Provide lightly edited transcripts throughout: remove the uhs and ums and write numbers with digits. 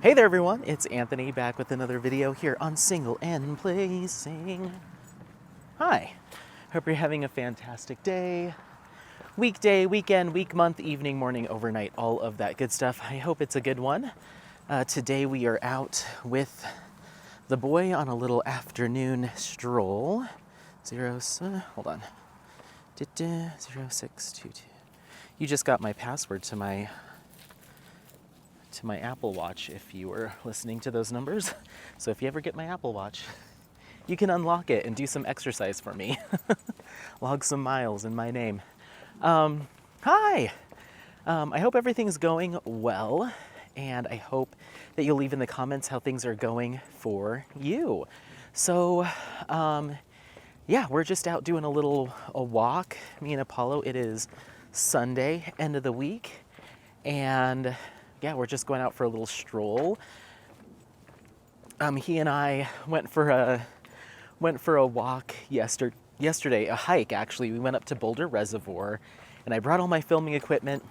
Hey there everyone, it's Anthony back with another video here on Single and Placing. Hi, hope you're having a fantastic day, weekday, weekend, week, month, evening, morning, overnight, all of that good stuff. I hope it's a good one. Today we are out with the boy on a little afternoon stroll. Hold on. 0622. You just got my password to my Apple Watch if you were listening to those numbers. So if you ever get my Apple Watch, you can unlock it and do some exercise for me. Log some miles in my name. Hi! I hope everything's going well, and I hope that you'll leave in the comments how things are going for you. So, yeah, we're just out doing a walk, me and Apollo. It is Sunday, end of the week, and yeah, we're just going out for a little stroll. He and I went for a walk yesterday, a hike actually. We went up to Boulder Reservoir, and I brought all my filming equipment.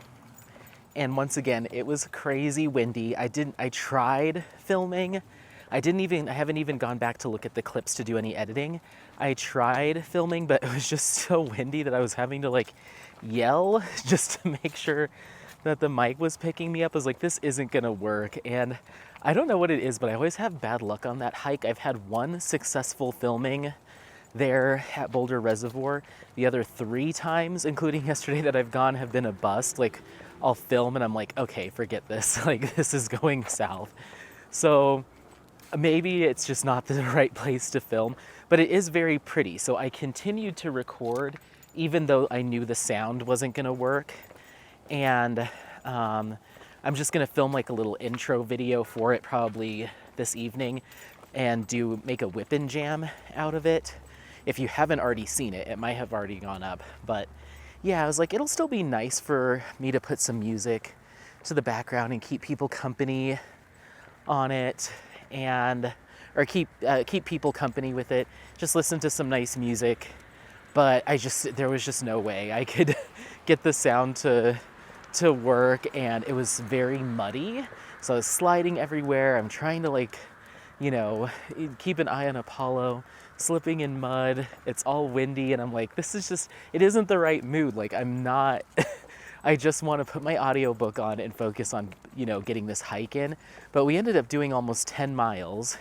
And once again, it was crazy windy. I tried filming. I haven't even gone back to look at the clips to do any editing. I tried filming, but it was just so windy that I was having to yell just to make sure that the mic was picking me up. I was like, this isn't gonna work. And I don't know what it is, but I always have bad luck on that hike. I've had one successful filming there at Boulder Reservoir. The other 3 times, including yesterday that I've gone, have been a bust. I'll film and I'm like, okay, forget this. This is going south. So maybe it's just not the right place to film, but it is very pretty. So I continued to record even though I knew the sound wasn't gonna work. And I'm just gonna film a little intro video for it probably this evening and make a whippin' jam out of it. If you haven't already seen it, it might have already gone up. But yeah, I was like, it'll still be nice for me to put some music to the background and keep people company on it, or keep people company with it. Just listen to some nice music. But there was just no way I could get the sound to work, and it was very muddy. So I was sliding everywhere. I'm trying to keep an eye on Apollo, slipping in mud. It's all windy, and I'm like, it isn't the right mood. I'm not, I just want to put my audiobook on and focus on, getting this hike in. But we ended up doing almost 10 miles,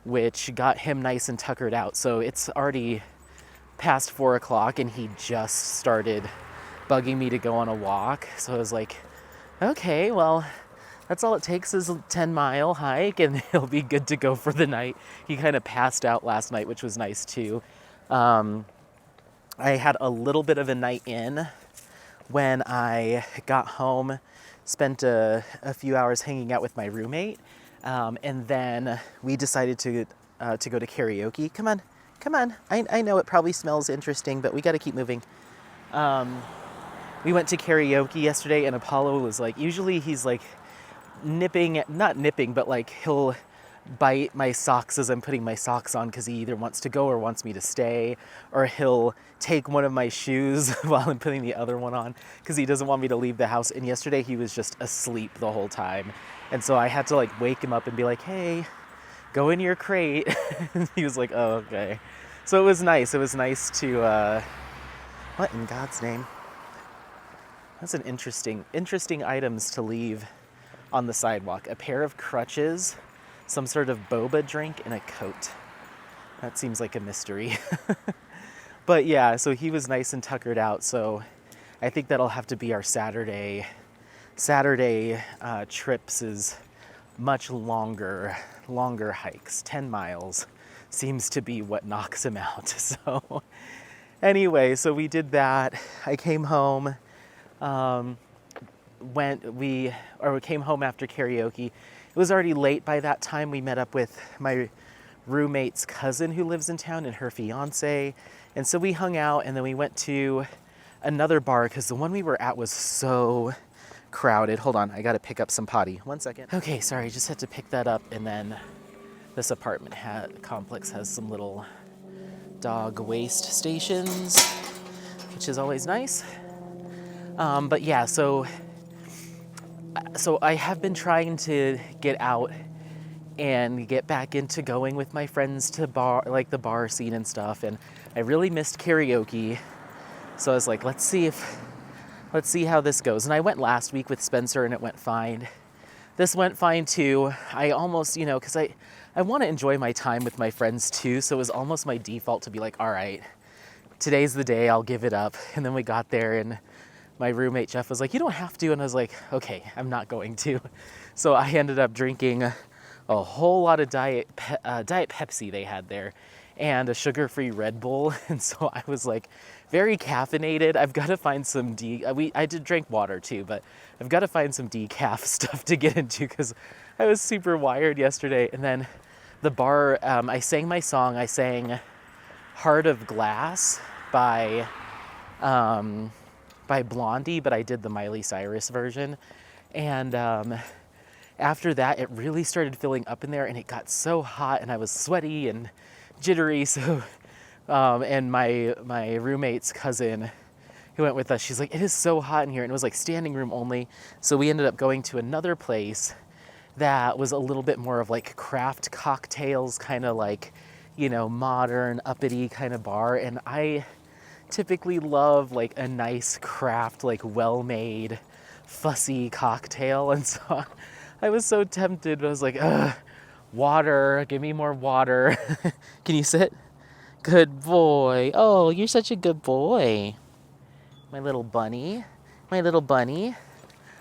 which got him nice and tuckered out. So it's already past 4 o'clock, and he just started bugging me to go on a walk. So I was like, okay, well, that's all it takes is a 10-mile hike and he'll be good to go for the night. He kind of passed out last night, which was nice too. I had a little bit of a night in when I got home, spent a few hours hanging out with my roommate, and then we decided to go to karaoke. Come on. I know it probably smells interesting, but we got to keep moving. We went to karaoke yesterday, and Apollo was usually he's not nipping, but he'll bite my socks as I'm putting my socks on because he either wants to go or wants me to stay, or he'll take one of my shoes while I'm putting the other one on because he doesn't want me to leave the house. And yesterday he was just asleep the whole time. And so I had to wake him up and be like, hey, go in your crate. He was like, oh, okay. So it was nice. It was nice to, what in God's name? That's an interesting items to leave on the sidewalk. A pair of crutches, some sort of boba drink, and a coat. That seems like a mystery. But yeah, so he was nice and tuckered out. So I think that'll have to be our Saturday trips, is much longer hikes. 10 miles seems to be what knocks him out. So anyway, so we did that. I came home. We came home after karaoke. It was already late by that time. We met up with my roommate's cousin who lives in town and her fiance. And so we hung out, and then we went to another bar because the one we were at was so crowded. Hold on, I gotta pick up some potty. 1 second. Okay, sorry, just had to pick that up. And then this apartment complex has some little dog waste stations, which is always nice. But yeah, so I have been trying to get out and get back into going with my friends to the bar scene and stuff. And I really missed karaoke. So I was like, let's see how this goes. And I went last week with Spencer and it went fine. This went fine too. I almost, because I want to enjoy my time with my friends too. So it was almost my default to be like, all right, today's the day, I'll give it up. And then we got there and my roommate Jeff was like, you don't have to. And I was like, okay, I'm not going to. So I ended up drinking a whole lot of Diet Pepsi they had there and a sugar-free Red Bull. And so I was like very caffeinated. I've got to find some I did drink water too, but I've got to find some decaf stuff to get into because I was super wired yesterday. And then the bar, I sang my song. I sang Heart of Glass by Blondie, but I did the Miley Cyrus version. And after that, it really started filling up in there and it got so hot and I was sweaty and jittery. So, and my roommate's cousin who went with us, she's like, it is so hot in here. And it was like standing room only. So we ended up going to another place that was a little bit more of like craft cocktails, kind of like, modern, uppity kind of bar. And I typically love like a nice craft, like well-made, fussy cocktail. And so I was so tempted, but I was like, water, give me more water. Can you sit? Good boy. Oh, you're such a good boy. My little bunny.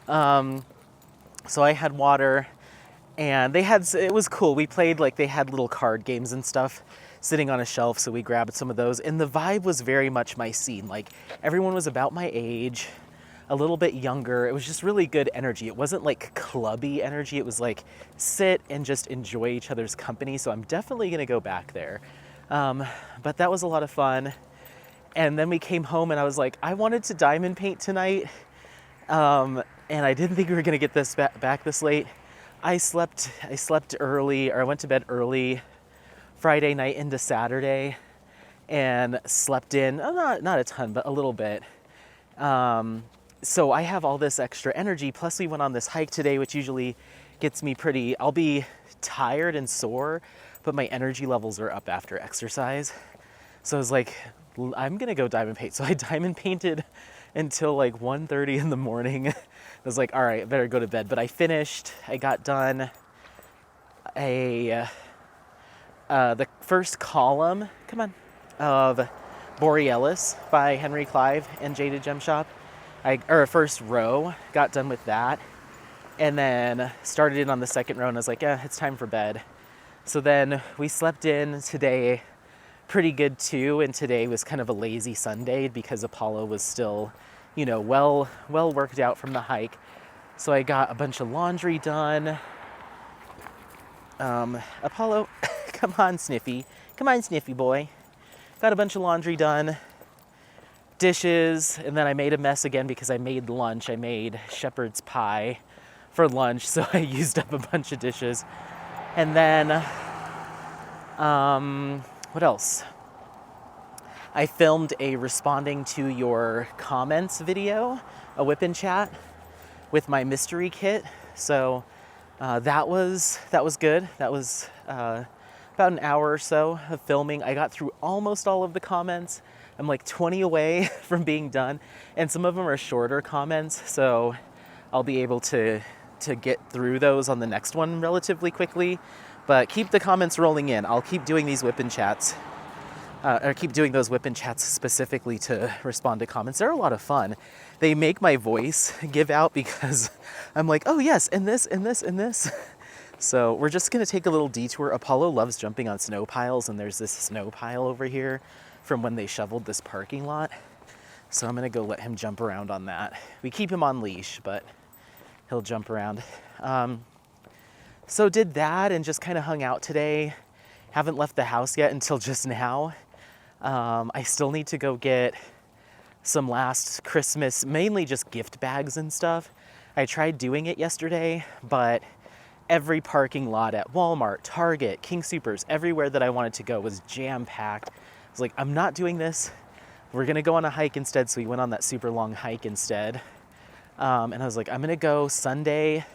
So I had water and it was cool. We played they had little card games and stuff sitting on a shelf. So we grabbed some of those and the vibe was very much my scene. Like everyone was about my age, a little bit younger. It was just really good energy. It wasn't like clubby energy. It was like sit and just enjoy each other's company. So I'm definitely going to go back there. But that was a lot of fun. And then we came home and I was like, I wanted to diamond paint tonight. And I didn't think we were going to get this back this late. I slept early, or I went to bed early Friday night into Saturday and slept in, not a ton, but a little bit. So I have all this extra energy. Plus we went on this hike today, which usually gets me I'll be tired and sore, but my energy levels are up after exercise. So I was like, I'm going to go diamond paint. So I diamond painted until like 1:30 in the morning. I was like, all right, I better go to bed. But I got done the first column, of Borealis by Henry Clive and Jaded Gem Shop. First row, got done with that. And then started in on the second row and I was like, yeah, it's time for bed. So then we slept in today pretty good too. And today was kind of a lazy Sunday because Apollo was still, well worked out from the hike. So I got a bunch of laundry done. Apollo, come on, Sniffy boy. Got a bunch of laundry done, dishes, and then I made a mess again because I made lunch. I made shepherd's pie for lunch, so I used up a bunch of dishes. And then, what else? I filmed a responding to your comments video, a whip and chat with my mystery kit. So that was good. That was about an hour or so of filming. I got through almost all of the comments. I'm like 20 away from being done. And some of them are shorter comments, so I'll be able to get through those on the next one relatively quickly. But keep the comments rolling in. I'll keep doing these whip and chats. Or keep doing those whip and chats specifically to respond to comments. They're a lot of fun. They make my voice give out because I'm like, oh yes, and this, and this, and this. So we're just gonna take a little detour. Apollo loves jumping on snow piles, and there's this snow pile over here from when they shoveled this parking lot. So I'm gonna go let him jump around on that. We keep him on leash, but he'll jump around. So did that and just kind of hung out today. Haven't left the house yet until just now. I still need to go get some last Christmas, mainly just gift bags and stuff. I tried doing it yesterday, but every parking lot at Walmart, Target, King Soopers, everywhere that I wanted to go was jam-packed. I was like, I'm not doing this. We're gonna go on a hike instead. So we went on that super long hike instead. And I was like, I'm gonna go Sunday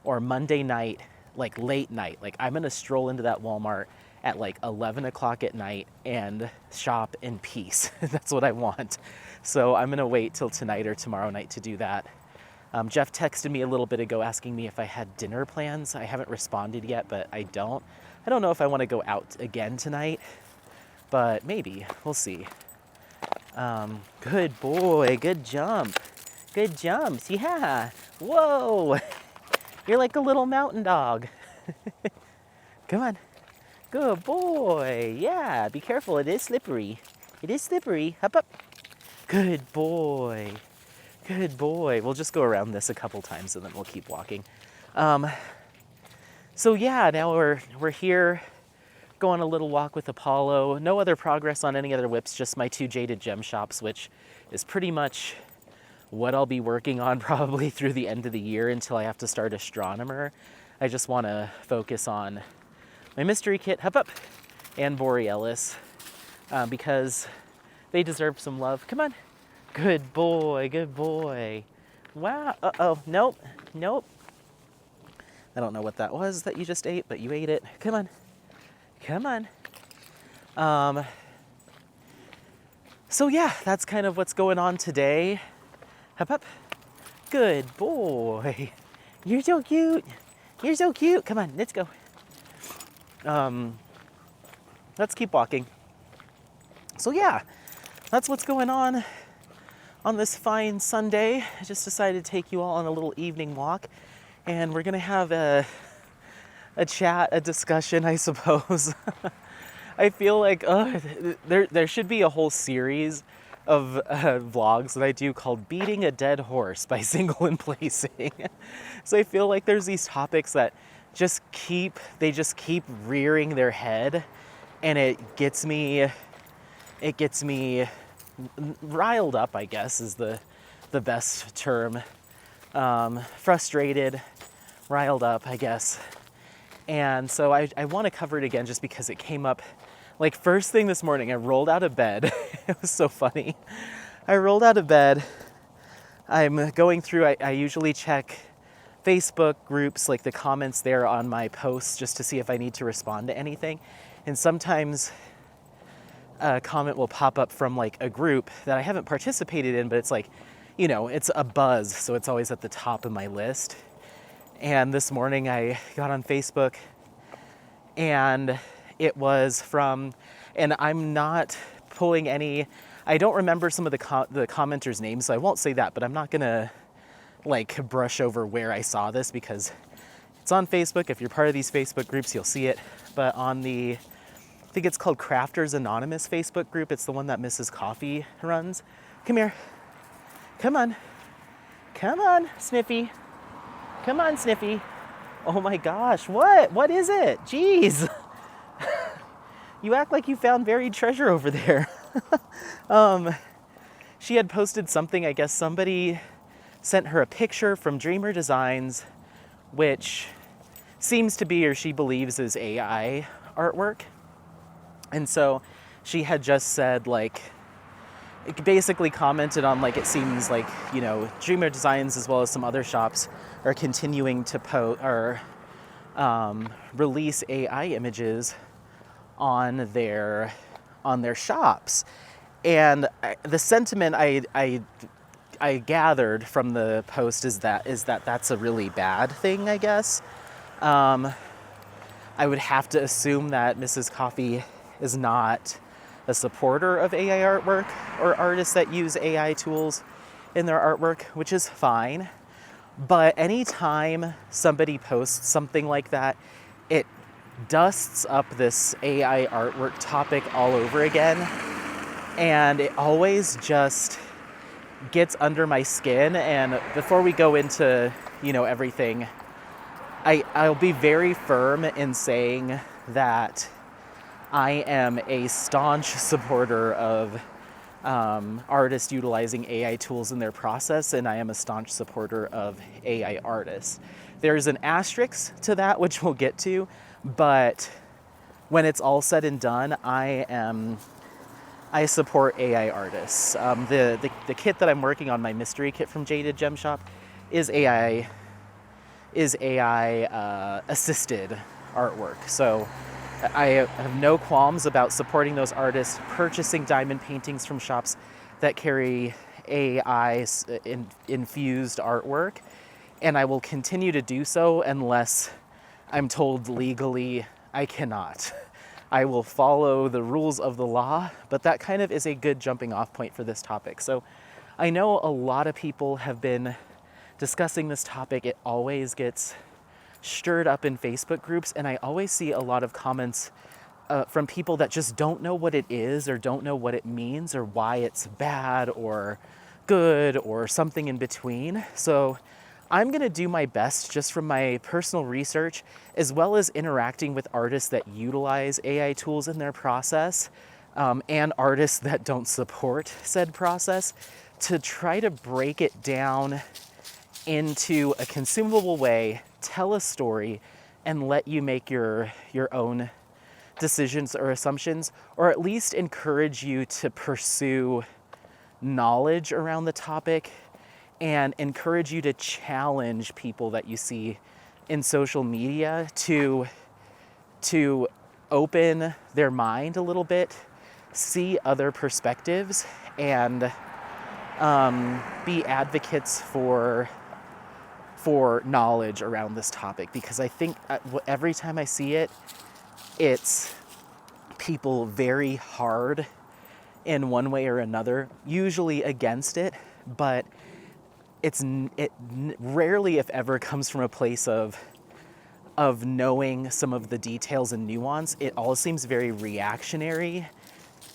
or Monday night like late night. Like I'm gonna stroll into that Walmart at like 11 o'clock at night and shop in peace. That's what I want. So I'm gonna wait till tonight or tomorrow night to do that. Jeff texted me a little bit ago asking me if I had dinner plans. I haven't responded yet, but I don't. I don't know if I want to go out again tonight, but maybe. We'll see. Good boy. Good jump. Good jumps. Yeah. Whoa. You're like a little mountain dog. Come on. Good boy. Yeah. Be careful. It is slippery. It is slippery. Hop up. Good boy. Good boy. We'll just go around this a couple times and then we'll keep walking. So yeah, now we're here, going a little walk with Apollo. No other progress on any other whips, just my 2 jaded gem shops, which is pretty much what I'll be working on probably through the end of the year until I have to start Astronomer. I just want to focus on my mystery kit, Hop Up, and Borealis, because they deserve some love. Come on. Good boy, good boy. Wow, uh-oh, nope. I don't know what that was that you just ate, but you ate it. Come on. So yeah, that's kind of what's going on today. Hop up. Good boy. You're so cute. Come on, let's go. Let's keep walking. So yeah, that's what's going on this fine Sunday. I just decided to take you all on a little evening walk, and we're gonna have a chat, a discussion, I suppose. I feel like there should be a whole series of vlogs that I do called Beating a Dead Horse by Single and Placing. So I feel like there's these topics that just keep rearing their head, and it gets me riled up, I guess is the best term. Frustrated, riled up, I guess. And so I want to cover it again just because it came up like first thing this morning. I rolled out of bed. It was so funny. I rolled out of bed. I'm going through, I usually check Facebook groups, like the comments there on my posts, just to see if I need to respond to anything. And sometimes a comment will pop up from like a group that I haven't participated in, but it's like, you know, it's a buzz, so it's always at the top of my list. And this morning I got on Facebook, and it was from, and I'm not pulling any, I don't remember some of the commenters' names, so I won't say that, but I'm not gonna like brush over where I saw this because it's on Facebook. If you're part of these Facebook groups, you'll see it. But on the, I think it's called Crafters Anonymous Facebook group. It's the one that Mrs. Coffee runs. Come here. Come on, Sniffy. Come on, Sniffy. Oh my gosh, what is it? Jeez. You act like you found buried treasure over there. She had posted something, I guess somebody sent her a picture from Dreamer Designs, which seems to be, or she believes is AI artwork. And so she had just said, like, it basically commented on, like, it seems like, you know, Dreamer Designs as well as some other shops are continuing to release AI images on their shops. And the sentiment I gathered from the post is that that's a really bad thing, I guess. I would have to assume that Mrs. Coffee is not a supporter of AI artwork or artists that use AI tools in their artwork, which is fine. But anytime somebody posts something like that, it dusts up this AI artwork topic all over again. And it always just gets under my skin. And before we go into, you know, everything, I'll be very firm in saying that I am a staunch supporter of artists utilizing AI tools in their process, and I am a staunch supporter of AI artists. There's an asterisk to that, which we'll get to, but when it's all said and done, I support AI artists. The kit that I'm working on, my mystery kit from Jaded Gem Shop, is AI is AI assisted artwork. So I have no qualms about supporting those artists, purchasing diamond paintings from shops that carry AI infused artwork, and I will continue to do so unless I'm told legally I cannot. I will follow the rules of the law, but that kind of is a good jumping off point for this topic. So I know a lot of people have been discussing this topic. It always gets stirred up in Facebook groups, and I always see a lot of comments from people that just don't know what it is or don't know what it means or why it's bad or good or something in between. So I'm going to do my best just from my personal research, as well as interacting with artists that utilize AI tools in their process, and artists that don't support said process, to try to break it down into a consumable way, tell a story, and let you make your own decisions or assumptions, or at least encourage you to pursue knowledge around the topic and encourage you to challenge people that you see in social media to open their mind a little bit, see other perspectives, and be advocates for knowledge around this topic. Because I think every time I see it, it's people very hard in one way or another, usually against it, but it rarely, if ever, comes from a place of knowing some of the details and nuance. It all seems very reactionary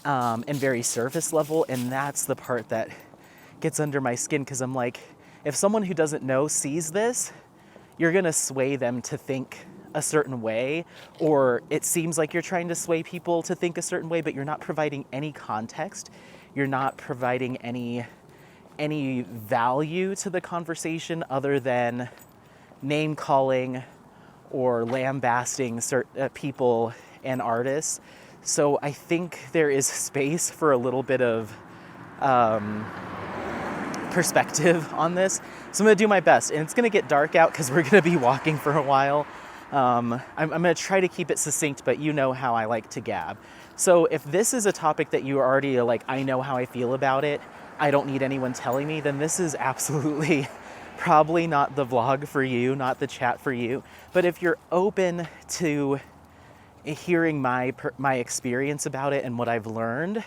and very surface level, and that's the part that gets under my skin, because I'm like, if someone who doesn't know sees this, you're gonna sway them to think a certain way, or it seems like you're trying to sway people to think a certain way, but you're not providing any context. You're not providing any value to the conversation other than name calling or lambasting certain people and artists. So I think there is space for a little bit of perspective on this. So I'm gonna do my best, and it's gonna get dark out because we're gonna be walking for a while. I'm gonna try to keep it succinct, but you know how I like to gab. So if this is a topic that you already like, I know how I feel about it, I don't need anyone telling me, then this is absolutely probably not the vlog for you, not the chat for you. But if you're open to hearing my experience about it and what I've learned,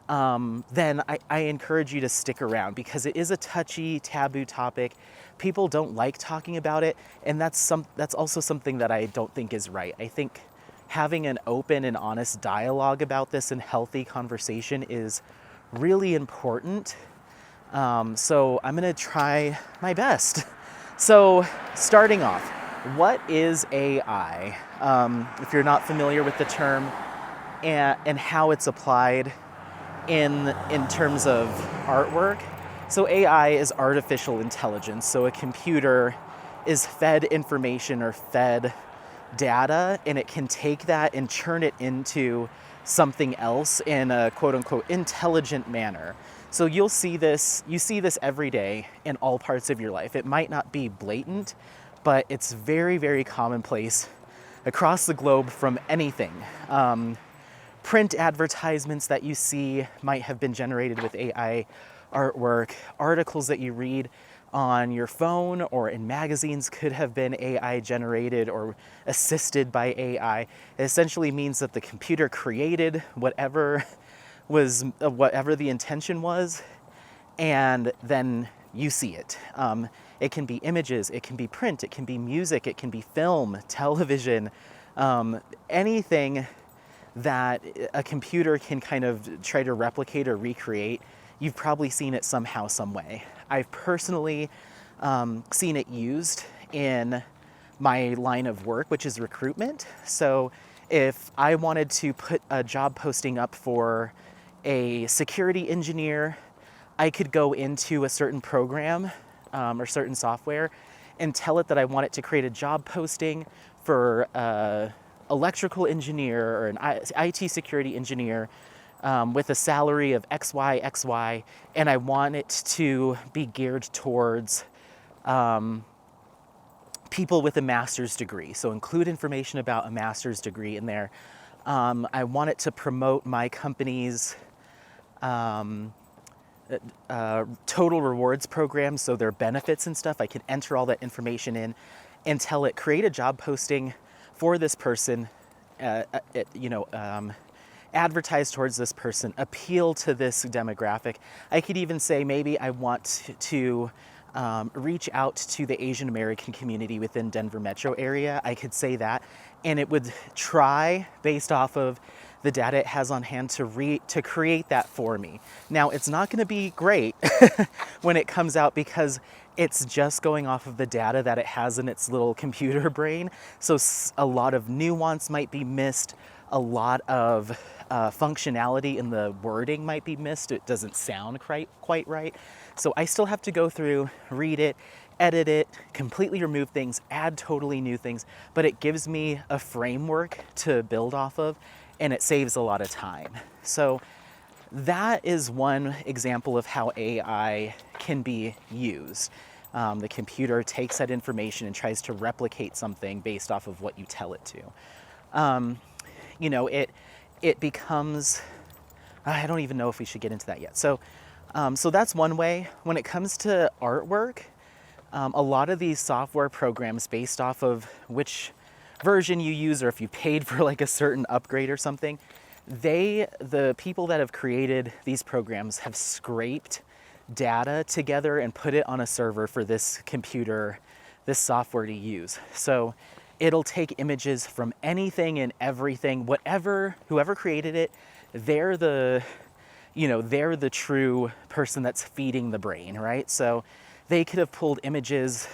then I encourage you to stick around, because it is a touchy, taboo topic. People don't like talking about it, and that's also something that I don't think is right. I think having an open and honest dialogue about this and healthy conversation is really important. So I'm gonna try my best. So starting off, what is AI? If you're not familiar with the term and how it's applied in terms of artwork. So AI is artificial intelligence. So a computer is fed information or fed data, and it can take that and turn it into something else in a quote unquote intelligent manner. So you see this every day in all parts of your life. It might not be blatant, but it's very, very commonplace across the globe from anything. Print advertisements that you see might have been generated with AI artwork. Articles that you read on your phone or in magazines could have been AI generated or assisted by AI. It essentially means that the computer created whatever the intention was, and then you see it. It can be images, it can be print, it can be music, it can be film, television, anything that a computer can kind of try to replicate or recreate. You've probably seen it somehow, some way. I've personally seen it used in my line of work, which is recruitment. So if I wanted to put a job posting up for a security engineer, I could go into a certain program or certain software and tell it that I want it to create a job posting for electrical engineer or an IT security engineer with a salary of XY, and I want it to be geared towards people with a master's degree. So include information about a master's degree in there. I want it to promote my company's total rewards program, so their benefits and stuff. I can enter all that information in and tell it, create a job posting for this person, advertise towards this person, appeal to this demographic. I could even say maybe I want to reach out to the Asian American community within Denver metro area. I could say that, and it would try, based off of the data it has on hand, to create that for me. Now, it's not going to be great when it comes out, because it's just going off of the data that it has in its little computer brain. So a lot of nuance might be missed. A lot of functionality in the wording might be missed. It doesn't sound quite right. So I still have to go through, read it, edit it, completely remove things, add totally new things, but it gives me a framework to build off of, and it saves a lot of time. So that is one example of how AI can be used. The computer takes that information and tries to replicate something based off of what you tell it to. It becomes, I don't even know if we should get into that yet. So that's one way. When it comes to artwork, a lot of these software programs, based off of which version you use, or if you paid for like a certain upgrade or something, the people that have created these programs have scraped data together and put it on a server for this computer, this software to use. So it'll take images from anything and everything, whoever created it, they're the true person that's feeding the brain, right? So they could have pulled images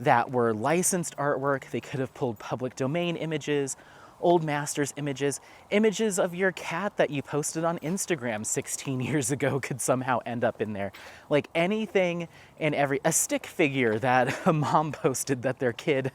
that were licensed artwork. They could have pulled public domain images, old masters images, images of your cat that you posted on Instagram 16 years ago could somehow end up in there. Like anything and a stick figure that a mom posted that their kid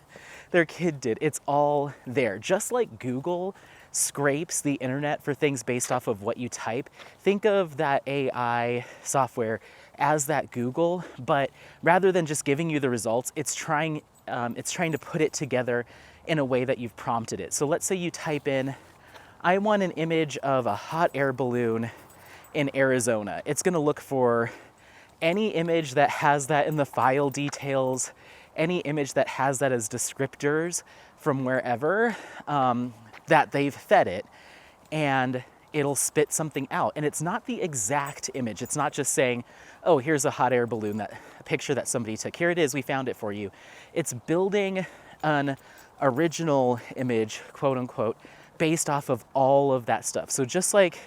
did. It's all there. Just like Google scrapes the internet for things based off of what you type, think of that AI software as that Google, but rather than just giving you the results, it's trying to put it together in a way that you've prompted it. So let's say you type in, I want an image of a hot air balloon in Arizona. It's going to look for any image that has that in the file details, any image that has that as descriptors from wherever that they've fed it, and it'll spit something out. And it's not the exact image. It's not just saying, oh, here's a hot air balloon, a picture that somebody took. Here it is, we found it for you. It's building an original image, quote unquote, based off of all of that stuff. So just like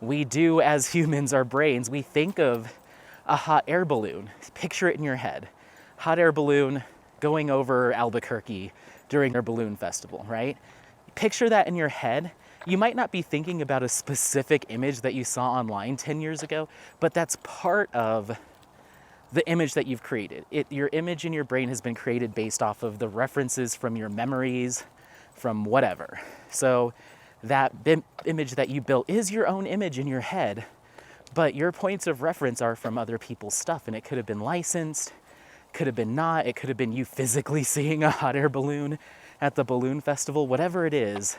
we do as humans, our brains, we think of a hot air balloon. Picture it in your head. Hot air balloon going over Albuquerque during their balloon festival, right? Picture that in your head. You might not be thinking about a specific image that you saw online 10 years ago, but that's part of the image that you've created. Your image in your brain has been created based off of the references from your memories, from whatever. So that image that you built is your own image in your head, but your points of reference are from other people's stuff, and it could have been licensed, could have been not, it could have been you physically seeing a hot air balloon at the balloon festival, whatever it is.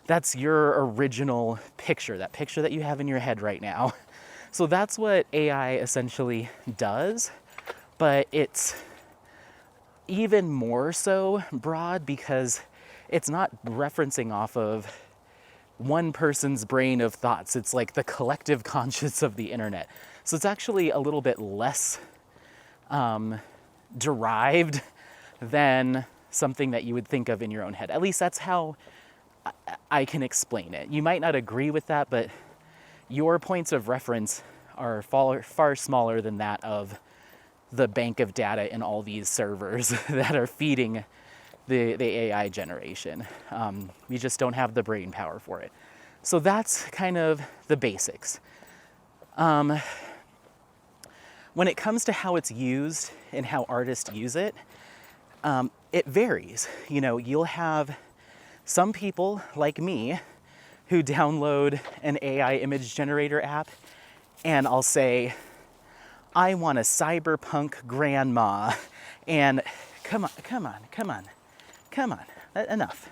That's your original picture, that picture that you have in your head right now. So that's what AI essentially does, but it's even more so broad because it's not referencing off of one person's brain of thoughts. It's like the collective conscious of the internet. So it's actually a little bit less derived than something that you would think of in your own head. At least that's how I can explain it. You might not agree with that, but your points of reference are far smaller than that of the bank of data in all these servers that are feeding the AI generation. We just don't have the brain power for it. So that's kind of the basics. When it comes to how it's used and how artists use it, it varies. You know, you'll have some people like me who download an AI image generator app, and I'll say, I want a cyberpunk grandma, and come on, come on, come on, come on. Enough.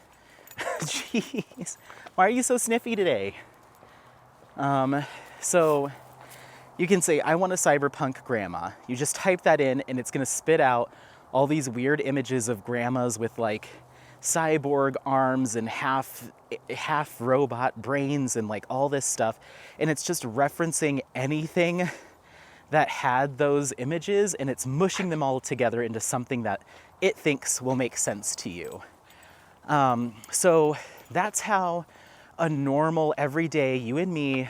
Jeez. Why are you so sniffy today? So you can say, I want a cyberpunk grandma. You just type that in and it's going to spit out all these weird images of grandmas with like cyborg arms and half robot brains and like all this stuff. And it's just referencing anything that had those images and it's mushing them all together into something that it thinks will make sense to you. So that's how a normal, everyday, you and me,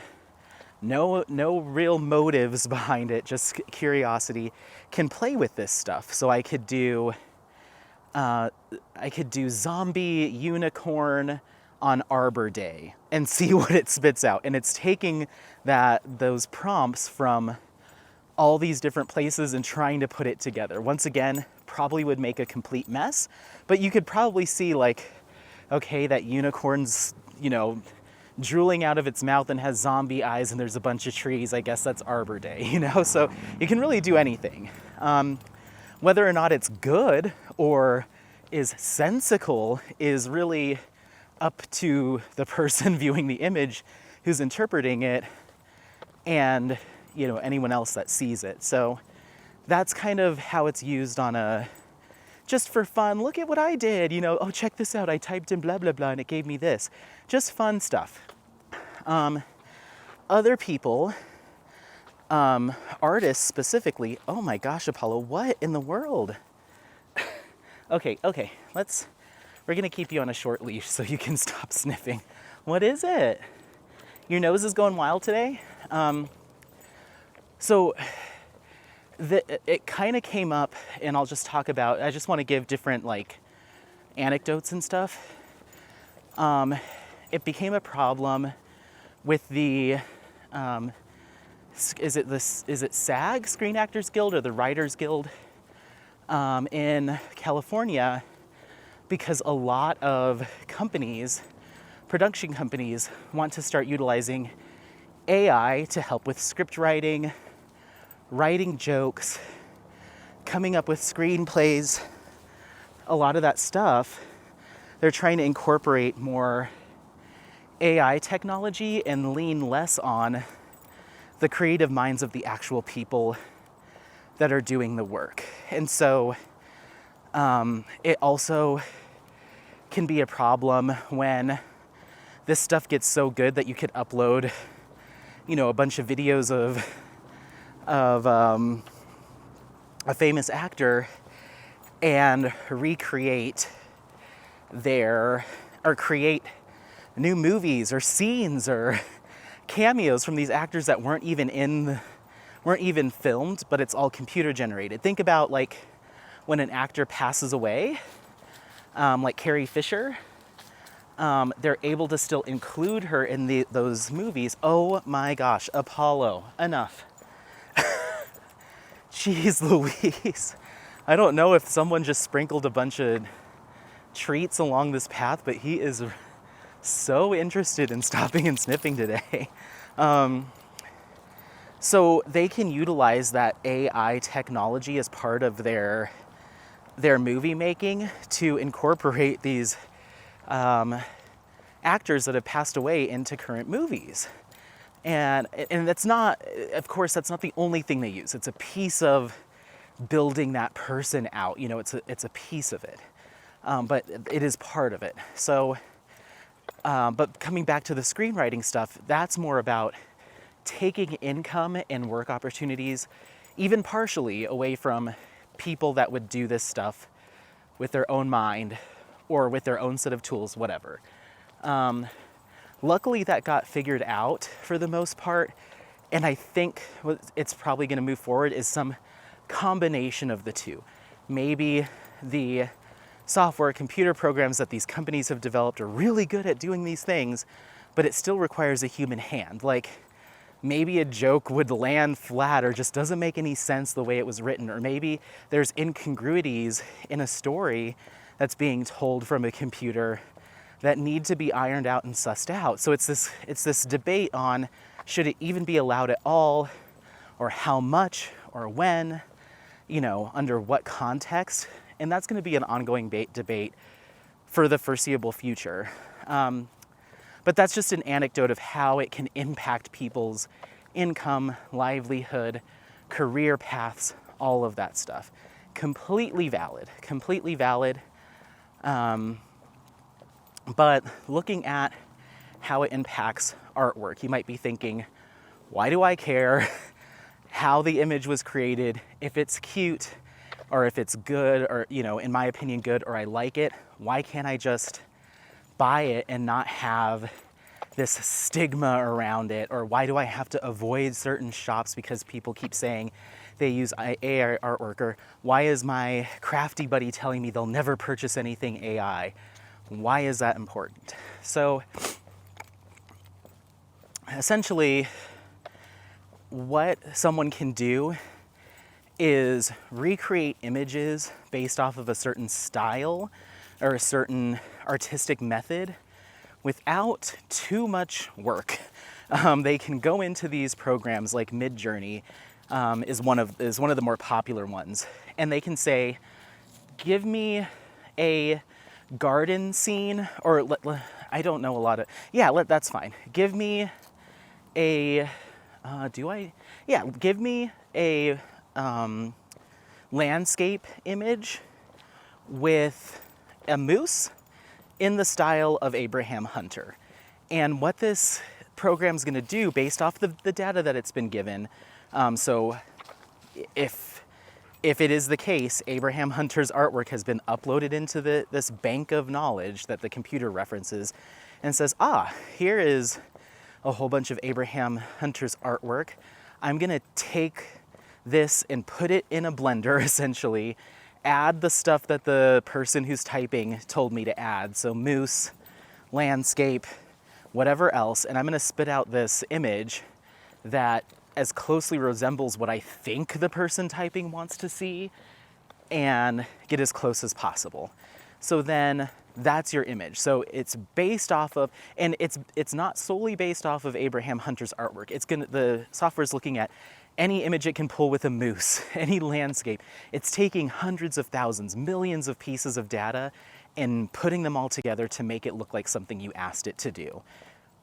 no real motives behind it, just curiosity, can play with this stuff. So I could do zombie unicorn on Arbor Day and see what it spits out. And it's taking those prompts from all these different places and trying to put it together. Once again, probably would make a complete mess, but you could probably see like, okay, that unicorn's, drooling out of its mouth and has zombie eyes and there's a bunch of trees. I guess that's Arbor Day, So you can really do anything. Whether or not it's good or is sensical is really up to the person viewing the image who's interpreting it and, anyone else that sees it. So that's kind of how it's used on just for fun. Look at what I did, oh, check this out. I typed in blah, blah, blah, and it gave me this. Just fun stuff. Other people, artists specifically, oh my gosh, Apollo, what in the world? Okay, we're gonna keep you on a short leash so you can stop sniffing. What is it? Your nose is going wild today? So it kind of came up, and I'll just talk about, I just want to give different anecdotes and stuff. It became a problem with the, is it SAG, Screen Actors Guild, or the Writers Guild in California, because a lot of production companies want to start utilizing AI to help with script writing jokes, coming up with screenplays, a lot of that stuff. They're trying to incorporate more AI technology and lean less on the creative minds of the actual people that are doing the work. And so it also can be a problem when this stuff gets so good that you could upload, a bunch of videos of a famous actor and recreate or create new movies or scenes or cameos from these actors that weren't even filmed, but it's all computer generated. Think about when an actor passes away, like Carrie Fisher, they're able to still include her in those movies. Oh my gosh, Apollo, enough. Jeez Louise. I don't know if someone just sprinkled a bunch of treats along this path, but he is so interested in stopping and sniffing today. So they can utilize that AI technology as part of their movie making to incorporate these actors that have passed away into current movies. And that's not, of course, that's not the only thing they use. It's a piece of building that person out. It's a piece of it, but it is part of it. So, but coming back to the screenwriting stuff, that's more about taking income and work opportunities, even partially, away from people that would do this stuff with their own mind or with their own set of tools, whatever. Luckily, that got figured out for the most part, and I think what it's probably going to move forward is some combination of the two. Maybe the software, computer programs that these companies have developed are really good at doing these things, but it still requires a human hand. Maybe a joke would land flat or just doesn't make any sense the way it was written, or maybe there's incongruities in a story that's being told from a computer that need to be ironed out and sussed out. So it's this debate on, should it even be allowed at all, or how much, or when, under what context, And that's going to be an ongoing debate for the foreseeable future. But that's just an anecdote of how it can impact people's income, livelihood, career paths, all of that stuff. Completely valid, completely valid. But looking at how it impacts artwork, you might be thinking, why do I care how the image was created? If it's cute or if it's good or, in my opinion, good, or I like it, why can't I just buy it and not have this stigma around it? Or why do I have to avoid certain shops because people keep saying they use AI artwork? Or why is my crafty buddy telling me they'll never purchase anything AI? Why is that important? So essentially, what someone can do is recreate images based off of a certain style or a certain artistic method without too much work. They can go into these programs like Midjourney, is one of the more popular ones, and they can say, give me a garden scene, or I don't know a lot of, that's fine. Give me a, give me a landscape image with a moose in the style of Abraham Hunter. And what this program's gonna do based off the data that it's been given, so if it is the case, Abraham Hunter's artwork has been uploaded into this bank of knowledge that the computer references and says, here is a whole bunch of Abraham Hunter's artwork. I'm gonna take this and put it in a blender, essentially, add the stuff that the person who's typing told me to add, so moose, landscape, whatever else, and I'm gonna spit out this image that as closely resembles what I think the person typing wants to see and get as close as possible. So then that's your image. So it's based off of, and it's not solely based off of Abraham Hunter's artwork. The software's looking at any image it can pull with a moose, any landscape. It's taking hundreds of thousands, millions of pieces of data and putting them all together to make it look like something you asked it to do.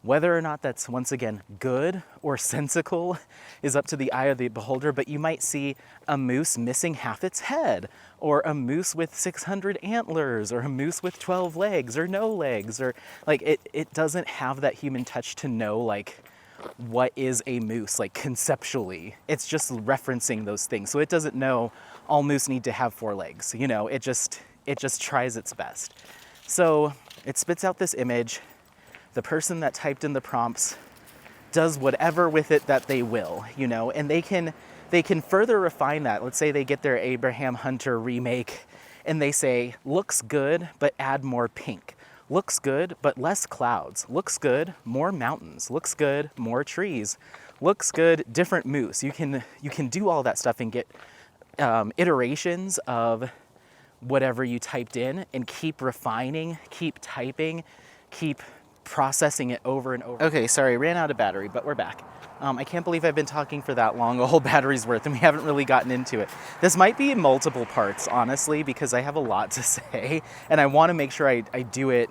Whether or not that's, once again, good or sensical is up to the eye of the beholder, but you might see a moose missing half its head, or a moose with 600 antlers, or a moose with 12 legs, or no legs, or like it doesn't have that human touch to know like what is a moose, like conceptually. It's just referencing those things. So it doesn't know all moose need to have 4 legs, it just tries its best. So it spits out this image. The person that typed in the prompts does whatever with it that they will, and they can further refine that. Let's say they get their Abraham Hunter remake and they say, looks good, but add more pink. Looks good, but less clouds. Looks good, more mountains. Looks good, more trees. Looks good, different moose. You can do all that stuff and get iterations of whatever you typed in and keep refining, keep typing, keep processing it over and over. Okay, sorry, ran out of battery, but we're back. I can't believe I've been talking for that long, a whole battery's worth, and we haven't really gotten into it. This might be in multiple parts, honestly, because I have a lot to say, and I want to make sure I do it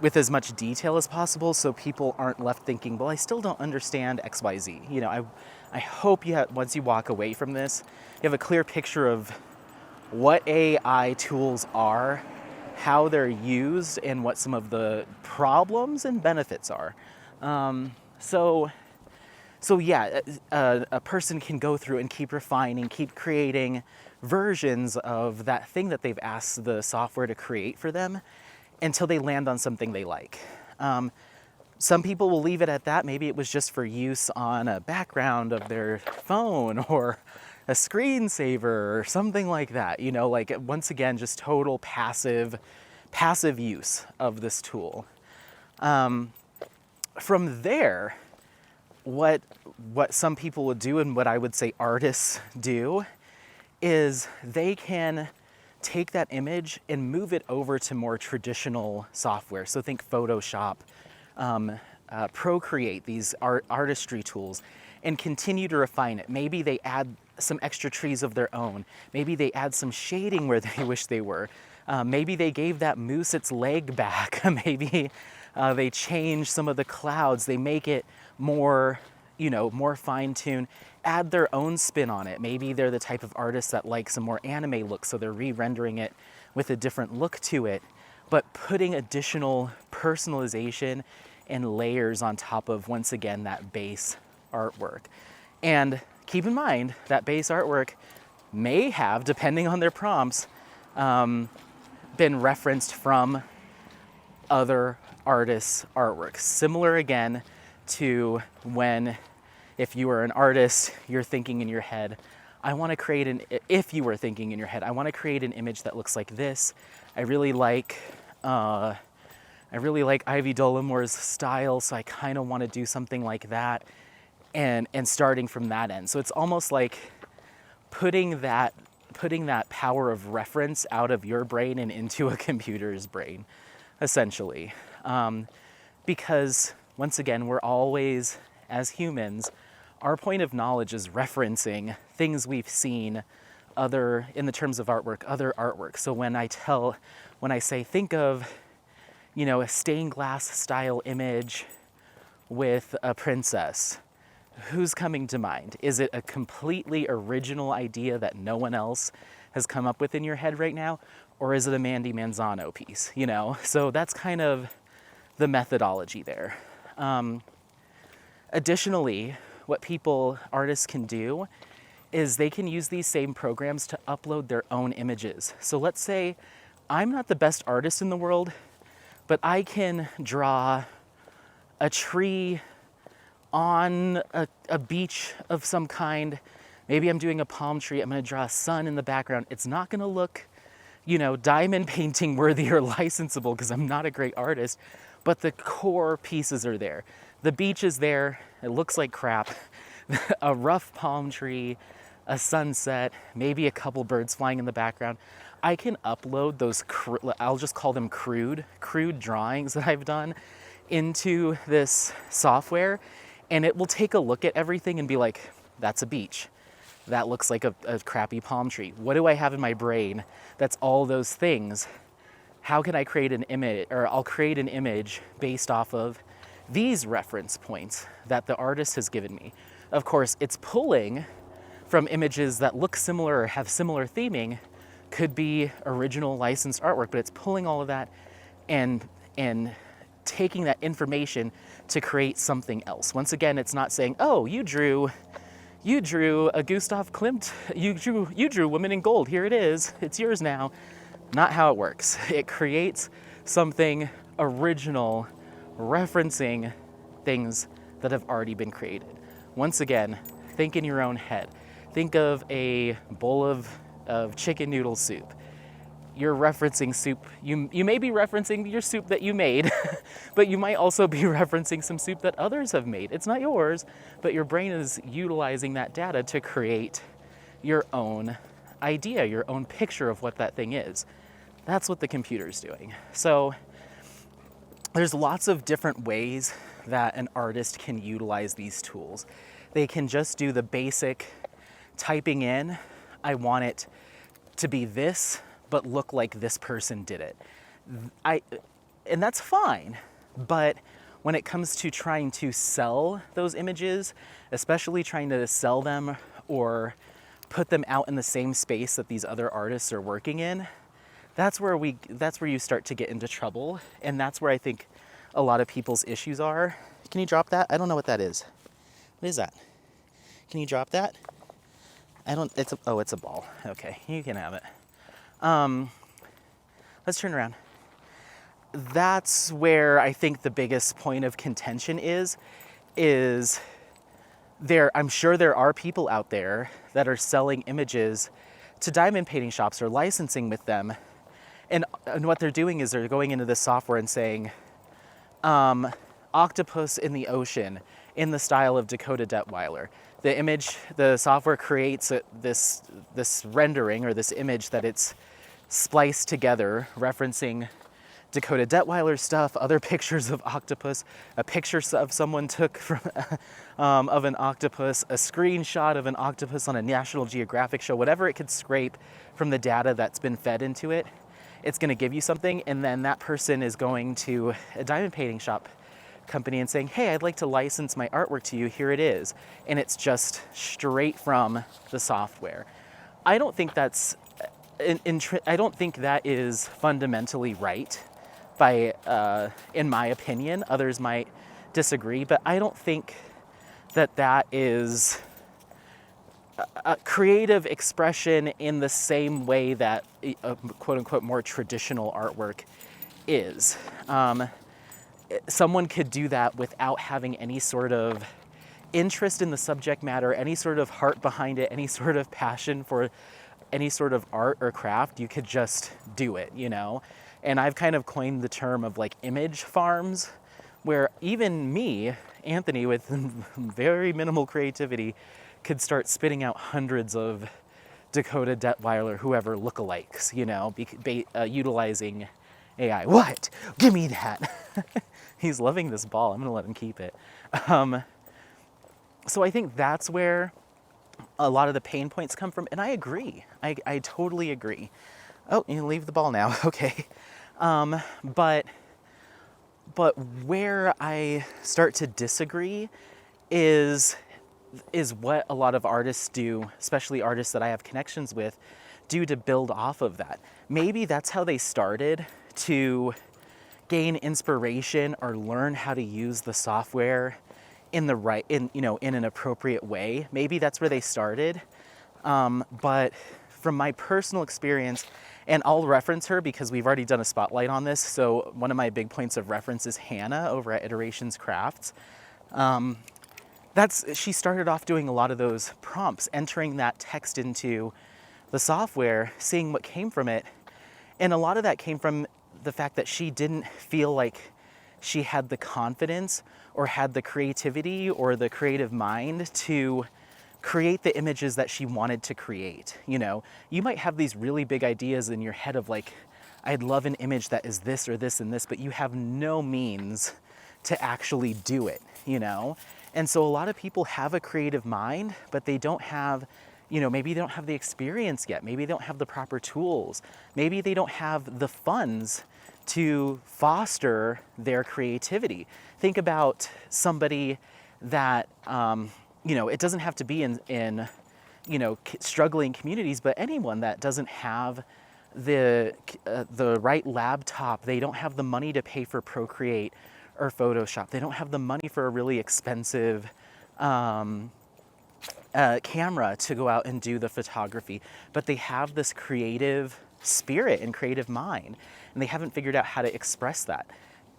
with as much detail as possible so people aren't left thinking, well, I still don't understand XYZ. I hope once you walk away from this, you have a clear picture of what AI tools are, how they're used, and what some of the problems and benefits are. So yeah, a person can go through and keep refining, keep creating versions of that thing that they've asked the software to create for them until they land on something they like. Some people will leave it at that. Maybe it was just for use on a background of their phone or a screensaver or something like that. Like, once again, just total passive use of this tool. From there, what some people would do, and what I would say artists do, is they can take that image and move it over to more traditional software. So think Photoshop, Procreate, these artistry tools, and continue to refine it. Maybe they add some extra trees of their own. Maybe they add some shading where they wish they were. Maybe they gave that moose its leg back. Maybe they change some of the clouds. They make it more, more fine-tuned, add their own spin on it. Maybe they're the type of artist that likes a more anime look, so they're re-rendering it with a different look to it, but putting additional personalization and layers on top of, once again, that base artwork. And keep in mind that base artwork may have, depending on their prompts, been referenced from other artists' artwork. Similar again to when, if you were an artist, you're thinking in your head, if you were thinking in your head, I want to create an image that looks like this. I really like Ivy Dolomore's style, so I kind of want to do something like that, and starting from that end. So it's almost like putting that power of reference out of your brain and into a computer's brain, essentially. Because once again, we're always, as humans, our point of knowledge is referencing things we've seen in the terms of artwork, other artwork. So when I say, think of, a stained glass style image with a princess, who's coming to mind? Is it a completely original idea that no one else has come up with in your head right now? Or is it a Mandy Manzano piece, So that's kind of the methodology there. Additionally, what artists can do is they can use these same programs to upload their own images. So let's say I'm not the best artist in the world, but I can draw a tree on a beach of some kind. Maybe I'm doing a palm tree. I'm going to draw a sun in the background. It's not going to look, diamond painting worthy or licensable because I'm not a great artist, but the core pieces are there. The beach is there. It looks like crap. A rough palm tree, a sunset, maybe a couple birds flying in the background. I can upload those, I'll just call them crude drawings that I've done into this software, and it will take a look at everything and be like, that's a beach. That looks like a crappy palm tree. What do I have in my brain that's all those things? How can I create an image, or I'll create an image based off of these reference points that the artist has given me. Of course, it's pulling from images that look similar or have similar theming, could be original licensed artwork, but it's pulling all of that and taking that information to create something else. Once again, it's not saying, oh, you drew a Gustav Klimt, you drew Women in Gold, here it is, it's yours now. Not how it works. It creates something original, referencing things that have already been created. Once again, think in your own head. Think of a bowl of chicken noodle soup. You're referencing soup. You may be referencing your soup that you made, but you might also be referencing some soup that others have made. It's not yours, but your brain is utilizing that data to create your own idea, your own picture of what that thing is. That's what the computer's doing. So there's lots of different ways that an artist can utilize these tools. They can just do the basic typing in, I want it to be this, but look like this person did it. And that's fine, but when it comes to trying to sell those images, especially trying to sell them or put them out in the same space that these other artists are working in, that's where you start to get into trouble, and that's where I think a lot of people's issues are. Can you drop that? I don't know what that is. What is that? Can you drop that? It's a ball. Okay, you can have it. Let's turn around. That's where I think the biggest point of contention is I'm sure there are people out there that are selling images to diamond painting shops or licensing with them. And what they're doing is they're going into this software and saying, octopus in the ocean in the style of Dakota Detweiler. The software creates this rendering or this image that it's spliced together, referencing Dakota Detweiler stuff, other pictures of octopus, a picture of someone took from of an octopus, a screenshot of an octopus on a National Geographic show, whatever it could scrape from the data that's been fed into it, it's going to give you something, and then that person is going to a diamond painting shop company and saying, hey, I'd like to license my artwork to you, here it is. And it's just straight from the software. I don't think that's, I don't think that is fundamentally right in my opinion. Others might disagree, but I don't think that that is a creative expression in the same way that quote unquote more traditional artwork is. Someone could do that without having any sort of interest in the subject matter, any sort of heart behind it, any sort of passion for any sort of art or craft. You could just do it, you know? And I've kind of coined the term of like image farms, where even me, Anthony, with very minimal creativity, could start spitting out hundreds of Dakota Detweiler, whoever lookalikes, you know, utilizing AI. What? Give me that. He's loving this ball. I'm going to let him keep it. So I think that's where a lot of the pain points come from. And I agree. I totally agree. Oh, you can leave the ball now. Okay. But where I start to disagree is what a lot of artists do, especially artists that I have connections with, do to build off of that. Maybe that's how they started to gain inspiration or learn how to use the software in an appropriate way. Maybe that's where they started. But from my personal experience, and I'll reference her because we've already done a spotlight on this. So one of my big points of reference is Hannah over at Iterations Crafts. She started off doing a lot of those prompts, entering that text into the software, seeing what came from it. And a lot of that came from the fact that she didn't feel like she had the confidence or had the creativity or the creative mind to create the images that she wanted to create. You know, you might have these really big ideas in your head of like, I'd love an image that is this or this and this, but you have no means to actually do it, you know? And so a lot of people have a creative mind, but they don't have, you know, maybe they don't have the experience yet. Maybe they don't have the proper tools. Maybe they don't have the funds to foster their creativity. Think about somebody that, you know, it doesn't have to be in struggling communities, but anyone that doesn't have the right laptop, they don't have the money to pay for Procreate or Photoshop. They don't have the money for a really expensive camera to go out and do the photography, but they have this creative spirit and creative mind, and they haven't figured out how to express that.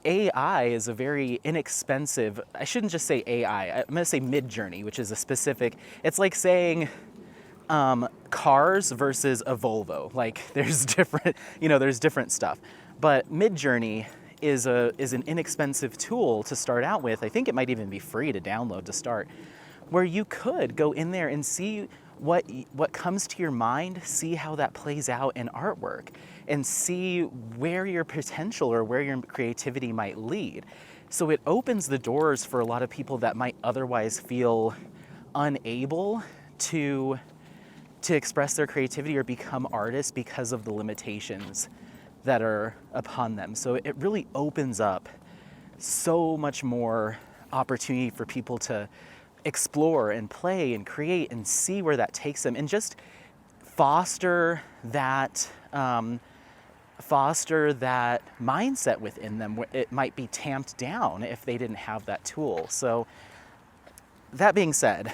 AI is a very inexpensive, I shouldn't just say AI, I'm going to say Midjourney, which is a specific, it's like saying cars versus a Volvo. Like there's different stuff. But Midjourney is an inexpensive tool to start out with. I think it might even be free to download to start, where you could go in there and see what comes to your mind, see how that plays out in artwork, and see where your potential or where your creativity might lead. So it opens the doors for a lot of people that might otherwise feel unable to express their creativity or become artists because of the limitations that are upon them. So it really opens up so much more opportunity for people to explore and play and create and see where that takes them, and just foster that mindset within them where it might be tamped down if they didn't have that tool. So that being said,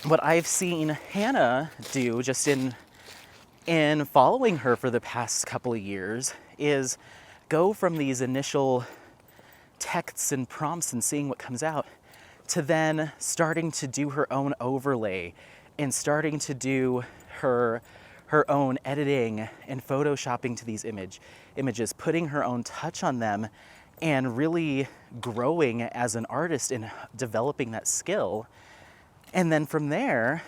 what I've seen Hannah do just in following her for the past couple of years is go from these initial texts and prompts and seeing what comes out to then starting to do her own overlay and starting to do her own editing and photoshopping to these images, putting her own touch on them, and really growing as an artist and developing that skill. And then from there,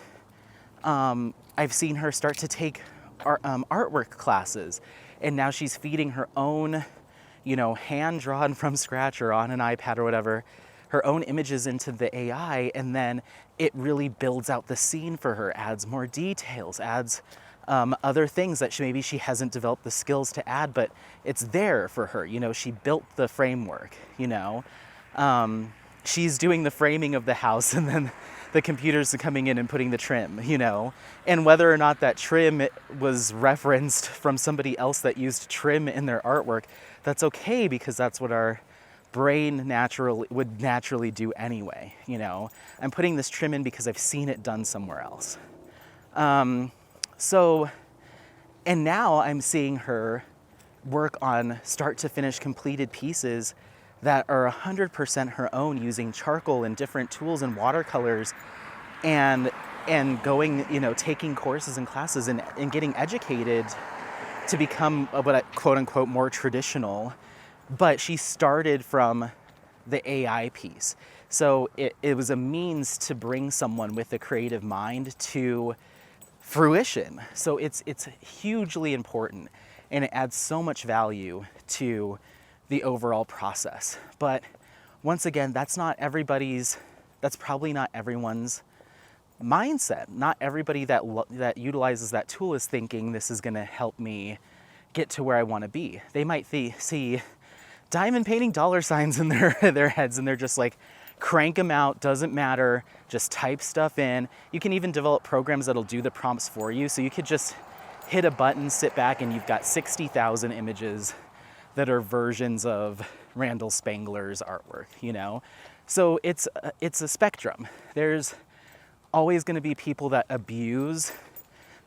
I've seen her start to take artwork classes And now she's feeding her own, hand drawn from scratch or on an iPad or whatever, her own images into the AI, and then it really builds out the scene for her, adds more details, adds other things that maybe she hasn't developed the skills to add, but it's there for her. She built the framework, she's doing the framing of the house, and then the computers are coming in and putting the trim, and whether or not that trim was referenced from somebody else that used trim in their artwork, that's okay, because that's what our brain would naturally do anyway. I'm putting this trim in because I've seen it done somewhere else. And now I'm seeing her work on start to finish completed pieces that are 100% her own, using charcoal and different tools and watercolors, and going, taking courses and classes and getting educated to become what I quote unquote more traditional. But she started from the AI piece. So it was a means to bring someone with a creative mind to fruition. So it's hugely important, and it adds so much value to the overall process. But once again, that's probably not everyone's mindset. Not everybody that utilizes that tool is thinking this is going to help me get to where I want to be. They might see diamond painting dollar signs in their heads, and they're just like, crank them out, doesn't matter, just type stuff in. You can even develop programs that'll do the prompts for you, so you could just hit a button, sit back, and you've got 60,000 images that are versions of Randall Spangler's artwork, So it's a spectrum. There's always going to be people that abuse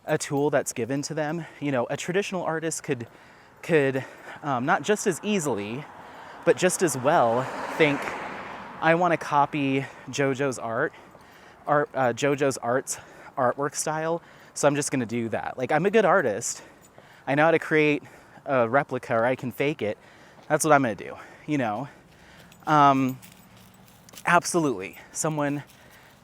a tool that's given to them. A traditional artist could not just as easily, but just as well think, I want to copy JoJo's artwork style, so I'm just going to do that. Like, I'm a good artist. I know how to create a replica, or I can fake it. That's what I'm going to do, Absolutely. Someone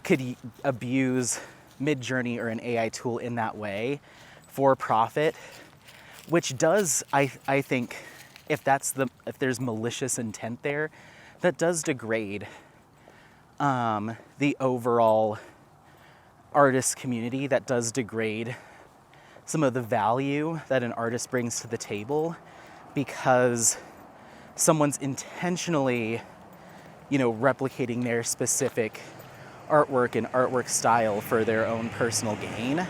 could abuse Midjourney or an AI tool in that way for profit, which does, I think, if there's malicious intent there, that does degrade the overall artist community, that does degrade some of the value that an artist brings to the table, because someone's intentionally, replicating their specific artwork and artwork style for their own personal gain.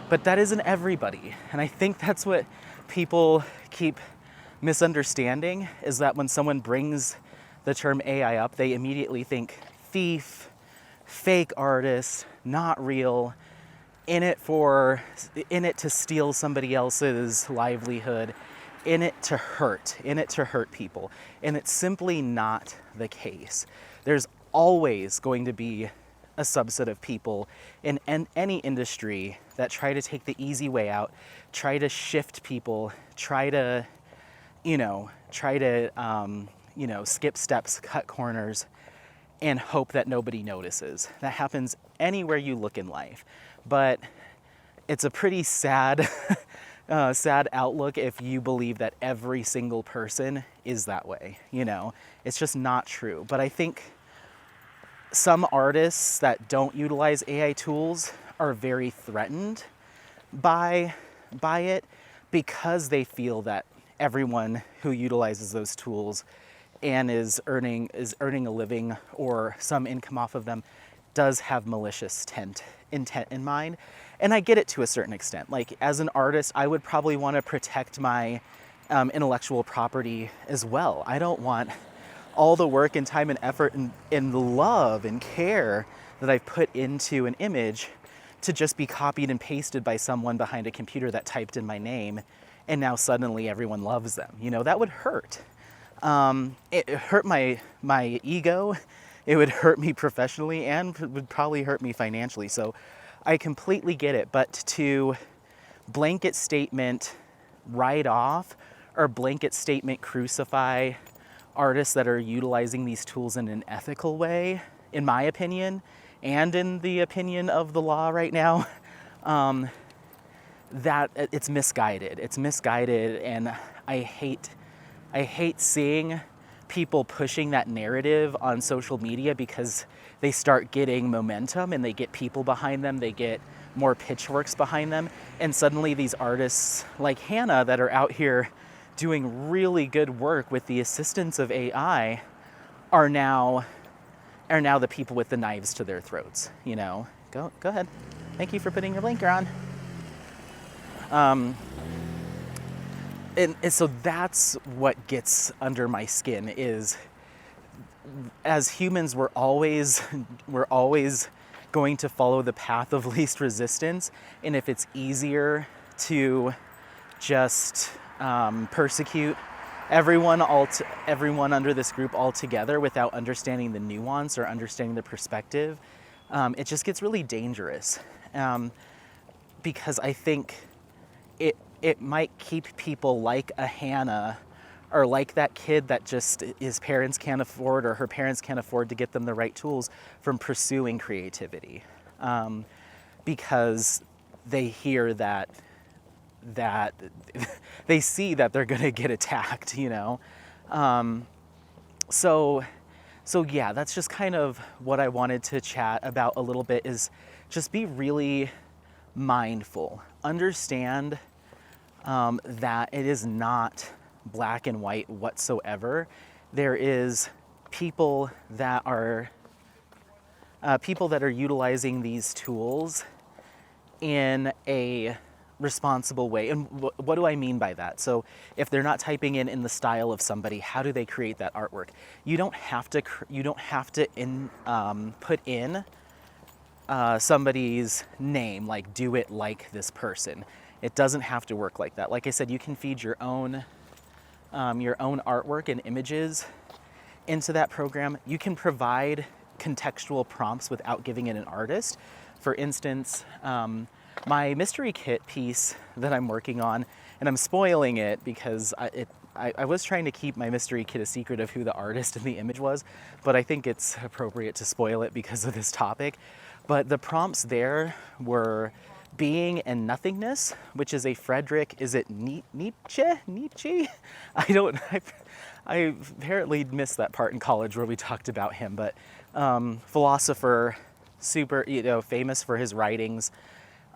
But that isn't everybody. And I think that's what people keep misunderstanding, is that when someone brings the term AI up, they immediately think thief, fake artist, not real, in it to steal somebody else's livelihood, in it to hurt people. And it's simply not the case. There's always going to be a subset of people in any industry that try to take the easy way out, try to shift people, try to skip steps, cut corners, and hope that nobody notices. That happens anywhere you look in life. But it's a pretty sad outlook if you believe that every single person is that way. It's just not true. But I think some artists that don't utilize AI tools are very threatened by it, because they feel that everyone who utilizes those tools and is earning a living or some income off of them does have malicious intent in mind. And I get it to a certain extent. Like, as an artist, I would probably want to protect my intellectual property as well. I don't want all the work and time and effort and the love and care that I've put into an image to just be copied and pasted by someone behind a computer that typed in my name, and now suddenly everyone loves them. That would hurt. It hurt my ego. It would hurt me professionally, and would probably hurt me financially. So I completely get it. But to blanket statement write off or blanket statement crucify artists that are utilizing these tools in an ethical way, in my opinion, and in the opinion of the law right now, that it's misguided. It's misguided, and I hate seeing people pushing that narrative on social media because they start getting momentum and they get people behind them, they get more pitchforks behind them, and suddenly these artists like Hannah that are out here doing really good work with the assistance of AI are now the people with the knives to their throats, you know. Go ahead. Thank you for putting your blinker on. And so that's what gets under my skin is, as humans, we're always going to follow the path of least resistance. And if it's easier to just persecute everyone under this group altogether without understanding the nuance or understanding the perspective, it just gets really dangerous. Because I think it might keep people like a Hannah, or like that kid that just his parents can't afford, or her parents can't afford to get them the right tools, from pursuing creativity, because they hear that they see that they're going to get attacked, you know. So yeah, that's just kind of what I wanted to chat about a little bit, is just be really mindful. Understand that it is not black and white whatsoever. There is people that are utilizing these tools in a responsible way. And what do I mean by that? So if they're not typing in the style of somebody, how do they create that artwork? You don't have to put in somebody's name, like do it like this person. It doesn't have to work like that. Like I said, you can feed your own artwork and images into that program. You can provide contextual prompts without giving it an artist. For instance, my mystery kit piece that I'm working on, and I'm spoiling it because I was trying to keep my mystery kit a secret of who the artist in the image was, but I think it's appropriate to spoil it because of this topic. But the prompts there were being and nothingness, which is a Friedrich, is it Nietzsche? I apparently missed that part in college where we talked about him, but philosopher, super, famous for his writings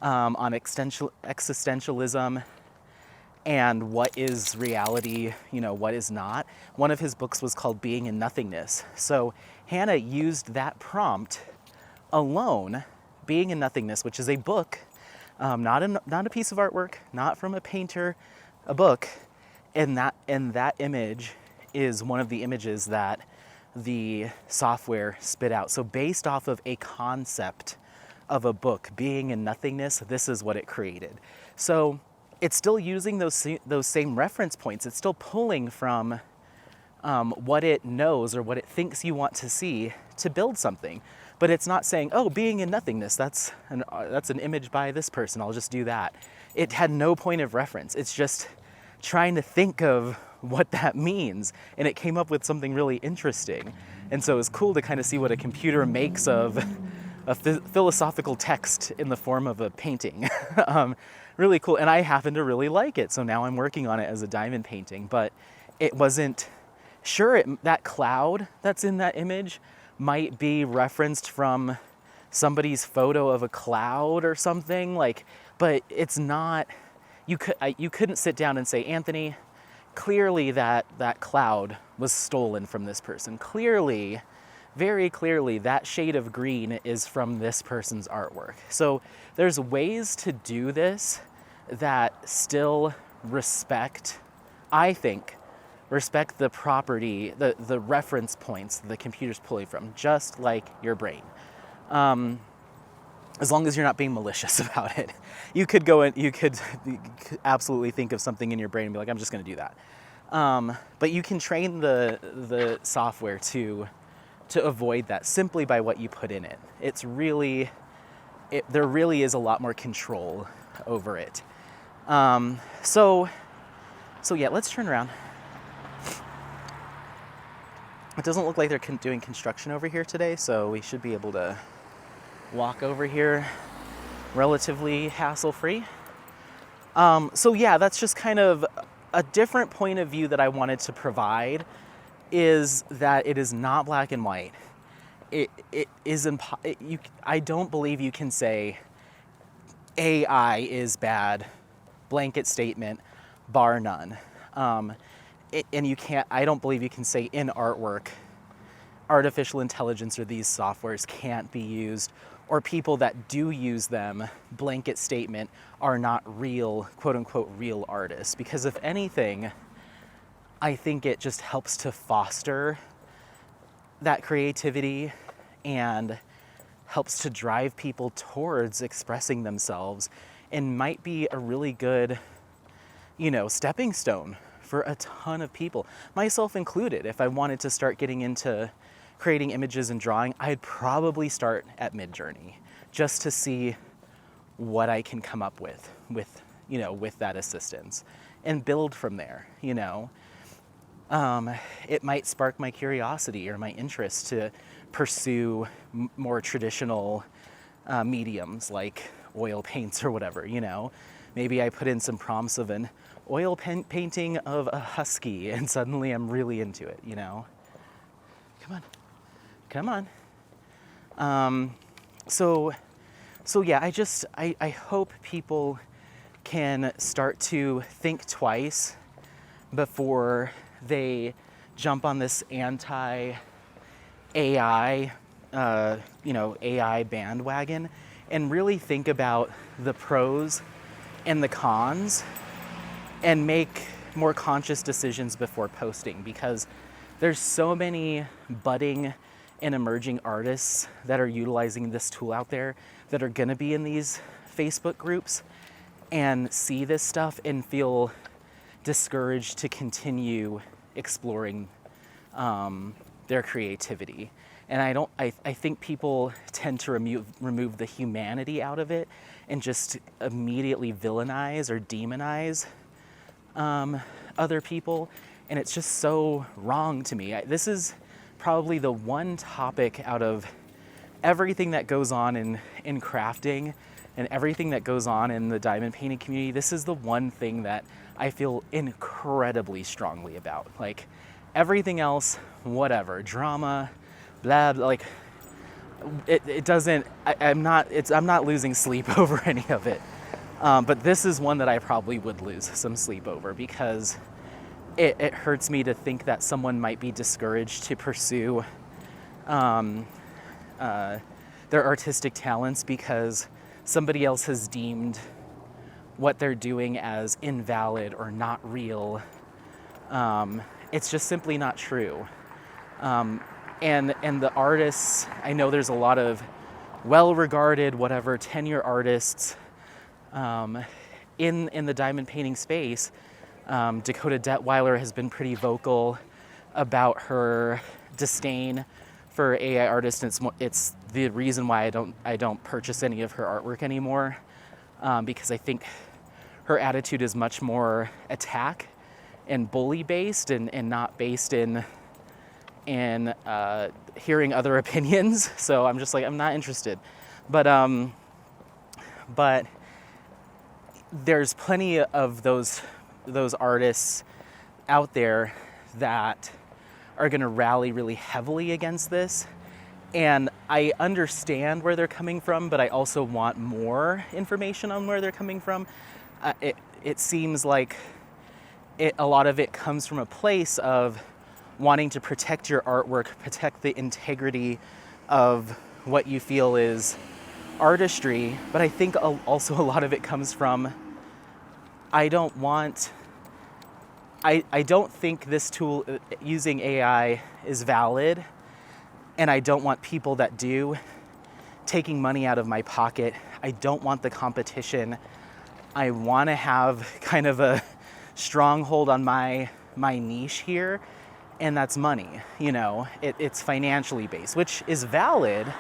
on existentialism and what is reality, what is not. One of his books was called Being and Nothingness. So Hannah used that prompt alone, Being and Nothingness, which is a book, not a piece of artwork, not from a painter, a book, and that image is one of the images that the software spit out. So based off of a concept of a book, Being and Nothingness, this is what it created. So it's still using those same reference points. It's still pulling from what it knows or what it thinks you want to see to build something. But it's not saying, oh, Being and Nothingness, that's an image by this person, I'll just do that. It had no point of reference. It's just trying to think of what that means. And it came up with something really interesting. And so it was cool to kind of see what a computer makes of a philosophical text in the form of a painting. Really cool. And I happen to really like it. So now I'm working on it as a diamond painting. But it wasn't sure, that cloud that's in that image might be referenced from somebody's photo of a cloud or something, but it's not. You couldn't sit down and say, Anthony, clearly that cloud was stolen from this person. Clearly, very clearly, that shade of green is from this person's artwork. So there's ways to do this that still respect, I think, the property, the reference points the computer's pulling from, just like your brain. As long as you're not being malicious about it. You could absolutely think of something in your brain and be like, I'm just going to do that. But you can train the software to avoid that simply by what you put in it. There really is a lot more control over it. So yeah, let's turn around. It doesn't look like they're doing construction over here today, so we should be able to walk over here relatively hassle-free. So yeah, that's just kind of a different point of view that I wanted to provide, is that it is not black and white. It is I don't believe you can say AI is bad, blanket statement, bar none. And you can't, I don't believe you can say in artwork, artificial intelligence or these softwares can't be used, or people that do use them, blanket statement, are not real, quote unquote, real artists. Because if anything, I think it just helps to foster that creativity and helps to drive people towards expressing themselves, and might be a really good, stepping stone for a ton of people, myself included. If I wanted to start getting into creating images and drawing, I'd probably start at Midjourney just to see what I can come up with that assistance, and build from there. It might spark my curiosity or my interest to pursue more traditional mediums like oil paints or whatever. Maybe I put in some prompts of an oil painting of a husky, and suddenly I'm really into it. Come on. So yeah, I hope people can start to think twice before they jump on this anti-AI, AI bandwagon, and really think about the pros and the cons, and make more conscious decisions before posting, because there's so many budding and emerging artists that are utilizing this tool out there that are going to be in these Facebook groups and see this stuff and feel discouraged to continue exploring their creativity. And I think people tend to remove the humanity out of it and just immediately villainize or demonize other people. And it's just so wrong to me. This is probably the one topic out of everything that goes on in crafting and everything that goes on in the diamond painting community. This is the one thing that I feel incredibly strongly about. Like everything else, whatever, drama, blah, like it doesn't, I'm not losing sleep over any of it. But this is one that I probably would lose some sleep over, because it hurts me to think that someone might be discouraged to pursue their artistic talents because somebody else has deemed what they're doing as invalid or not real. It's just simply not true. And the artists, I know there's a lot of well-regarded, whatever, tenure artists in the diamond painting space. Dakota Detweiler has been pretty vocal about her disdain for AI artists, and it's the reason why I don't purchase any of her artwork anymore, because I think her attitude is much more attack and bully based, and not based in hearing other opinions. So I'm just like, I'm not interested. But there's plenty of those artists out there that are going to rally really heavily against this. And I understand where they're coming from, but I also want more information on where they're coming from. It seems like a lot of it comes from a place of wanting to protect your artwork, protect the integrity of what you feel is artistry. But I think also a lot of it comes from, I don't think this tool using AI is valid, and I don't want people that do taking money out of my pocket. I don't want the competition. I want to have kind of a stronghold on my niche here, and that's money. It's financially based, which is valid.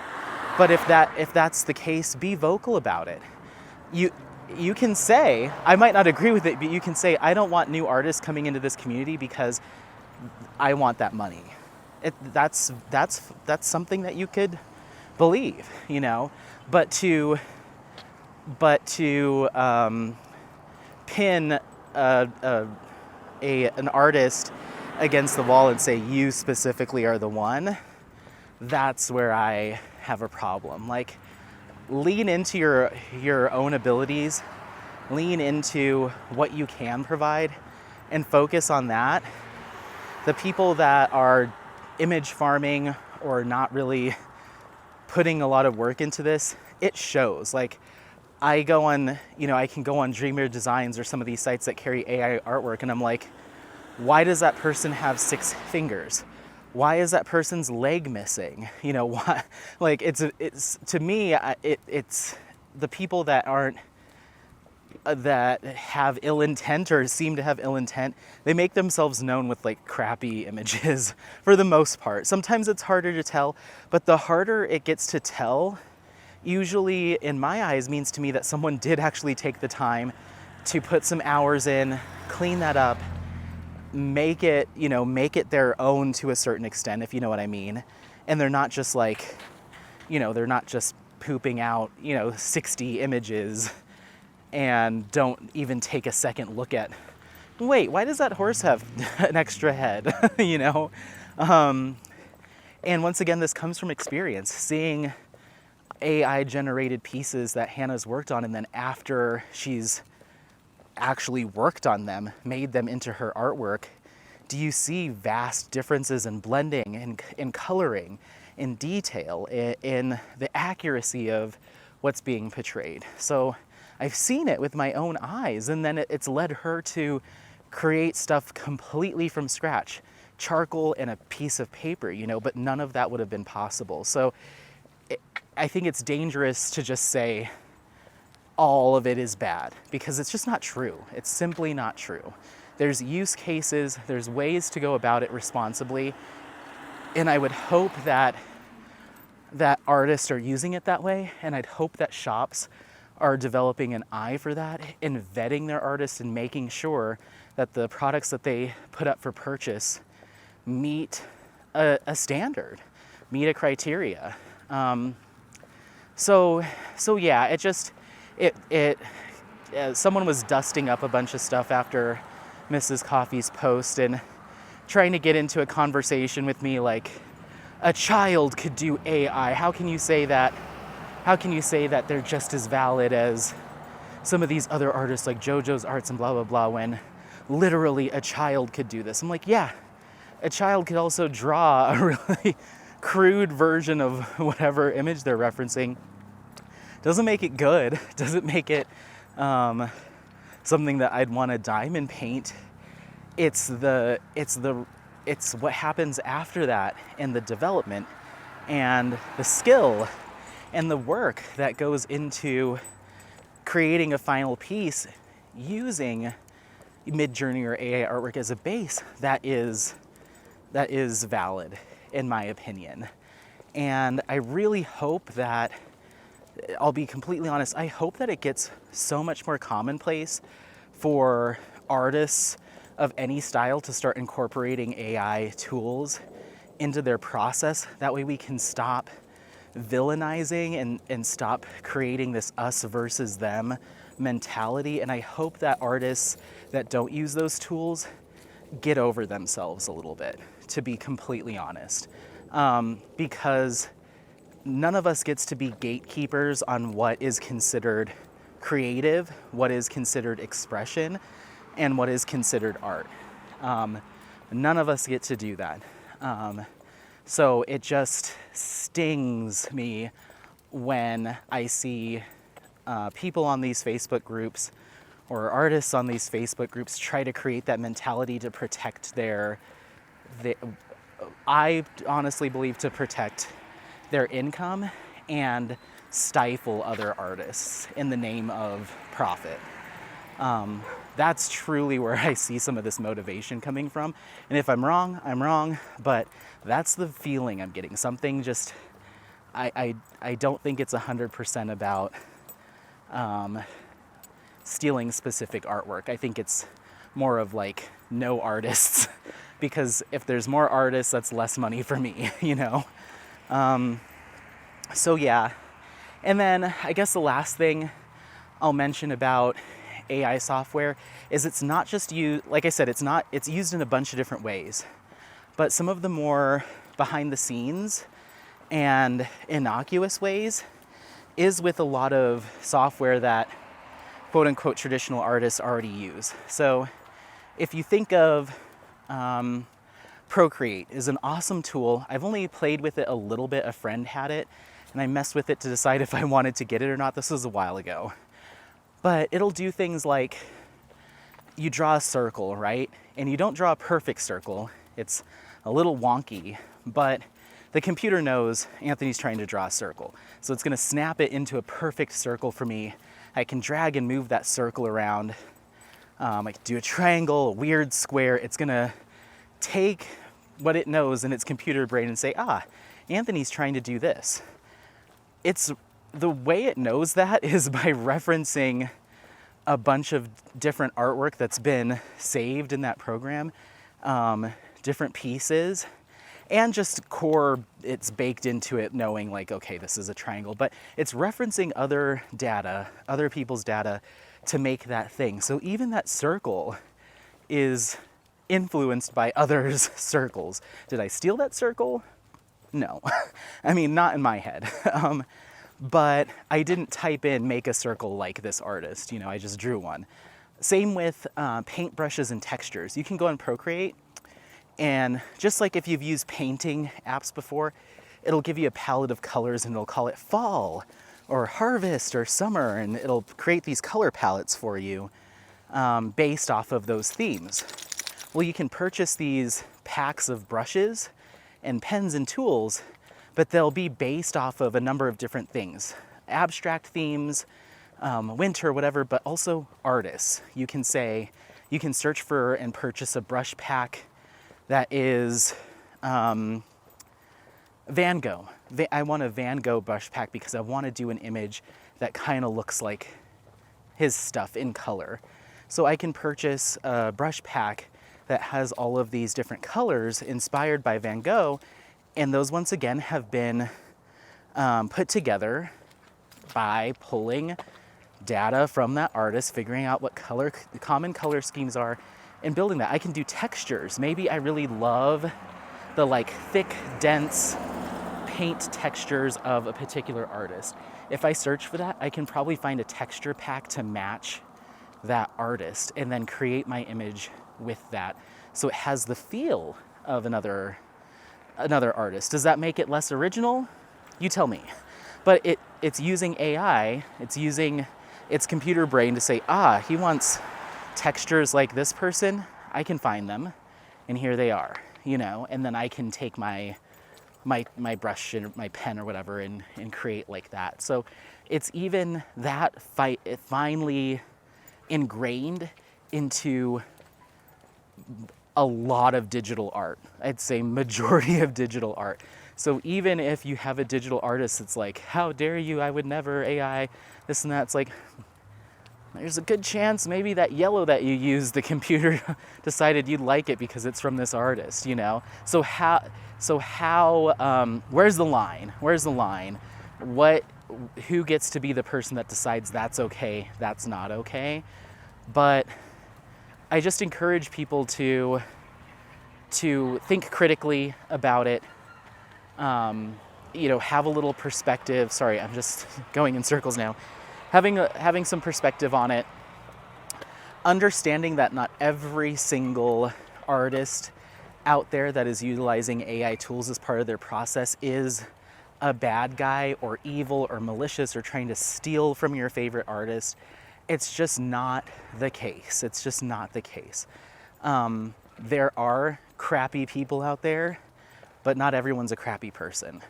But if that's the case, be vocal about it. You can say, I might not agree with it, but you can say, I don't want new artists coming into this community because I want that money. That's something that you could believe, But to pin an artist against the wall and say, you specifically are the one, that's where I have a problem. Like, lean into your own abilities, lean into what you can provide, and focus on that. The people that are image farming or not really putting a lot of work into this, it shows. Like, I can go on Dreamer Designs or some of these sites that carry AI artwork, and I'm like, why does that person have 6 fingers? Why is that person's leg missing? Why? Like, it's to me, it's the people that aren't, that have ill intent or seem to have ill intent. They make themselves known with like crappy images for the most part. Sometimes it's harder to tell, but the harder it gets to tell, usually in my eyes means to me that someone did actually take the time to put some hours in, clean that up, make it their own to a certain extent, if you know what I mean. And they're not just like, they're not just pooping out, 60 images and don't even take a second look at, wait, why does that horse have an extra head? And once again, this comes from experience, seeing AI generated pieces that Hannah's worked on, and then after she's actually worked on them, made them into her artwork, do you see vast differences in blending and in coloring, in detail, in the accuracy of what's being portrayed. So I've seen it with my own eyes, and then it's led her to create stuff completely from scratch, charcoal and a piece of paper, but none of that would have been possible. So I think it's dangerous to just say all of it is bad, because it's just not true. It's simply not true. There's use cases, there's ways to go about it responsibly, and I would hope that artists are using it that way, and I'd hope that shops are developing an eye for that and vetting their artists and making sure that the products that they put up for purchase meet a standard, meet a criteria. So yeah, someone was dusting up a bunch of stuff after Mrs. Coffee's post and trying to get into a conversation with me like, a child could do AI. How can you say that? How can you say that they're just as valid as some of these other artists like JoJo's Arts and blah, blah, blah, when literally a child could do this? I'm like, yeah, a child could also draw a really crude version of whatever image they're referencing. Doesn't make it good. Doesn't make it something that I'd want to diamond paint. It's what happens after that, and the development and the skill and the work that goes into creating a final piece using Midjourney or AI artwork as a base that is valid, in my opinion. And I really hope that, I'll be completely honest, I hope that it gets so much more commonplace for artists of any style to start incorporating AI tools into their process. That way we can stop villainizing and stop creating this us versus them mentality. And I hope that artists that don't use those tools get over themselves a little bit, to be completely honest. Because none of us gets to be gatekeepers on what is considered creative, what is considered expression, and what is considered art. None of us get to do that. So it just stings me when I see people on these Facebook groups or artists on these Facebook groups try to create that mentality to protect I honestly believe to protect their income and stifle other artists in the name of profit. That's truly where I see some of this motivation coming from. And if I'm wrong, I'm wrong, but that's the feeling I'm getting. Something just, I don't think it's 100% about stealing specific artwork. I think it's more of like no artists, because if there's more artists, that's less money for me, So yeah. And then I guess the last thing I'll mention about AI software is it's not just you, like I said, it's used in a bunch of different ways. But some of the more behind the scenes and innocuous ways is with a lot of software that quote unquote traditional artists already use. So if you think of Procreate is an awesome tool. I've only played with it a little bit. A friend had it and I messed with it to decide if I wanted to get it or not. This was a while ago. But it'll do things like you draw a circle, right? And you don't draw a perfect circle. It's a little wonky, but the computer knows Anthony's trying to draw a circle. So it's gonna snap it into a perfect circle for me. I can drag and move that circle around. I can do a triangle, a weird square. It's gonna take what it knows in its computer brain and say, Anthony's trying to do this. It's the way it knows that is by referencing a bunch of different artwork that's been saved in that program, different pieces, and just core, it's baked into it knowing like, okay, this is a triangle, but it's referencing other data, other people's data to make that thing. So even that circle is influenced by others' circles. Did I steal that circle? No. I mean, not in my head. But I didn't type in make a circle like this artist, you know, I just drew one. Same with paintbrushes and textures. You can go and Procreate, and just like if you've used painting apps before, it'll give you a palette of colors and it'll call it fall or harvest or summer, and it'll create these color palettes for you based off of those themes. Well, you can purchase these packs of brushes and pens and tools, but they'll be based off of a number of different things. Abstract themes, winter, whatever, but also artists. You can search for and purchase a brush pack that is Van Gogh. I want a Van Gogh brush pack because I want to do an image that kind of looks like his stuff in color. So I can purchase a brush pack that has all of these different colors inspired by Van Gogh, and those once again have been put together by pulling data from that artist, figuring out what common color schemes are, and building that. I can do textures. Maybe I really love the like thick, dense paint textures of a particular artist. If I search for that, I can probably find a texture pack to match that artist and then create my image with that. So it has the feel of another artist. Does that make it less original? You tell me. But it's using AI, it's using its computer brain to say, he wants textures like this person, I can find them, and here they are, you know, and then I can take my brush and my pen or whatever and create like that. So it's even that finely ingrained into a lot of digital art. I'd say majority of digital art. So even if you have a digital artist that's like, how dare you, I would never AI, this and that, it's like, there's a good chance maybe that yellow that you used, the computer decided you'd like it because it's from this artist, you know? So how, where's the line? Where's the line? Who gets to be the person that decides that's okay, that's not okay? But I just encourage people to think critically about it, you know, have a little perspective. Sorry, I'm just going in circles now. Having some perspective on it, understanding that not every single artist out there that is utilizing AI tools as part of their process is a bad guy or evil or malicious or trying to steal from your favorite artist. It's just not the case. It's just not the case. There are crappy people out there, but not everyone's a crappy person.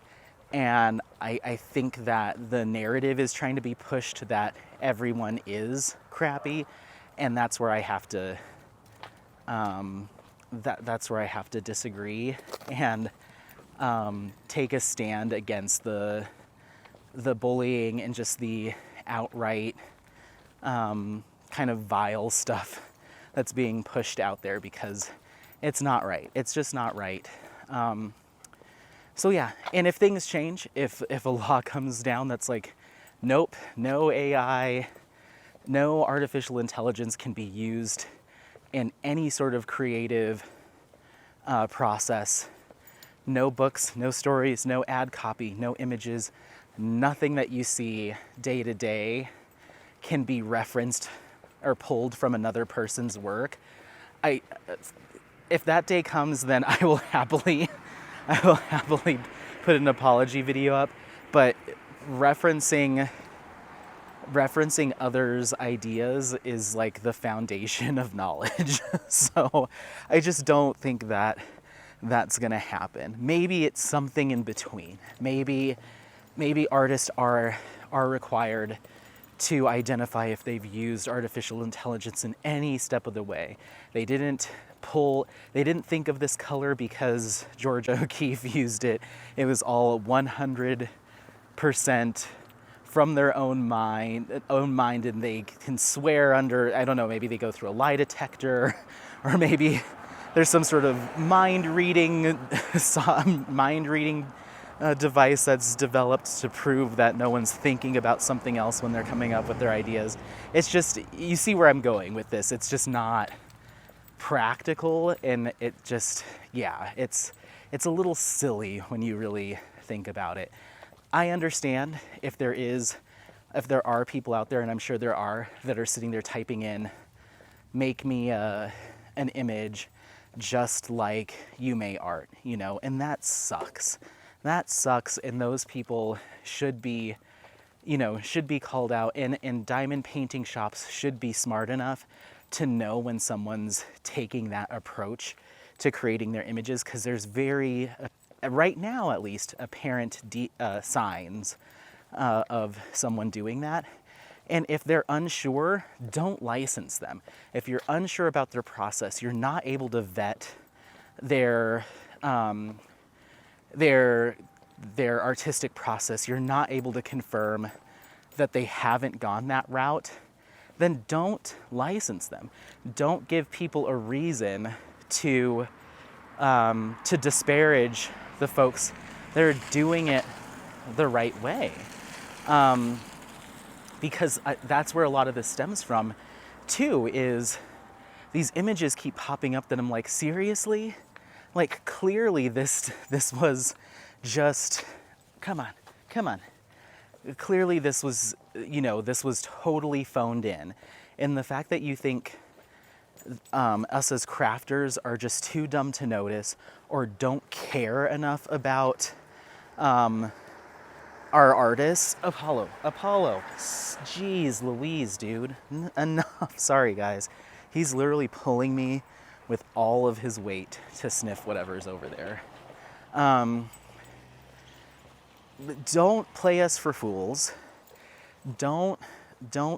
And I think that the narrative is trying to be pushed that everyone is crappy, and that's where I have to that's where I have to disagree and take a stand against the bullying and just the outright kind of vile stuff that's being pushed out there, because it's not right. It's just not right. So yeah, and if things change, if a law comes down that's like, nope, no AI, No artificial intelligence can be used in any sort of creative process. No books, no stories, no ad copy, no images, nothing that you see day to day can be referenced or pulled from another person's work. If that day comes, then I will happily put an apology video up. But referencing others' ideas is like the foundation of knowledge. So I just don't think that that's gonna happen. Maybe it's something in between. Maybe artists are required to identify if they've used artificial intelligence in any step of the way. They didn't think of this color because Georgia O'Keeffe used it. It was all 100% from their own mind, and they can swear under, I don't know, maybe they go through a lie detector, or maybe there's some sort of mind reading device that's developed to prove that no one's thinking about something else when they're coming up with their ideas. It's just, you see where I'm going with this. It's just not practical, and it just, yeah, it's a little silly when you really think about it. I understand if there are people out there, and I'm sure there are, that are sitting there typing in, make me an image just like you may art, and that sucks. That sucks, and those people should be called out, and diamond painting shops should be smart enough to know when someone's taking that approach to creating their images, because there's very, right now at least, apparent signs of someone doing that. And if they're unsure, don't license them. If you're unsure about their process, you're not able to vet their artistic process, you're not able to confirm that they haven't gone that route, then don't license them. Don't give people a reason to disparage the folks that are doing it the right way. Because that's where a lot of this stems from, too, is these images keep popping up that I'm like, seriously? Like, clearly this was just, come on. Clearly this was totally phoned in. And the fact that you think us as crafters are just too dumb to notice, or don't care enough about our artists. Apollo, jeez Louise, dude, enough. Sorry guys, he's literally pulling me with all of his weight to sniff whatever's over there. Don't play us for fools. Don't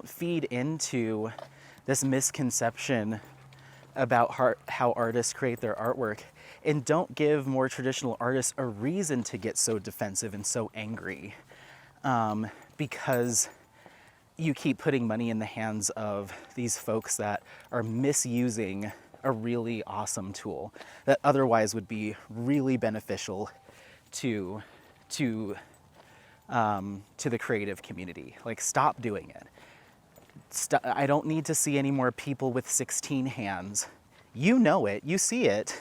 feed into this misconception about how artists create their artwork, and don't give more traditional artists a reason to get so defensive and so angry, because you keep putting money in the hands of these folks that are misusing a really awesome tool that otherwise would be really beneficial to the creative community. Like, stop doing it. I don't need to see any more people with 16 hands. You know it, you see it,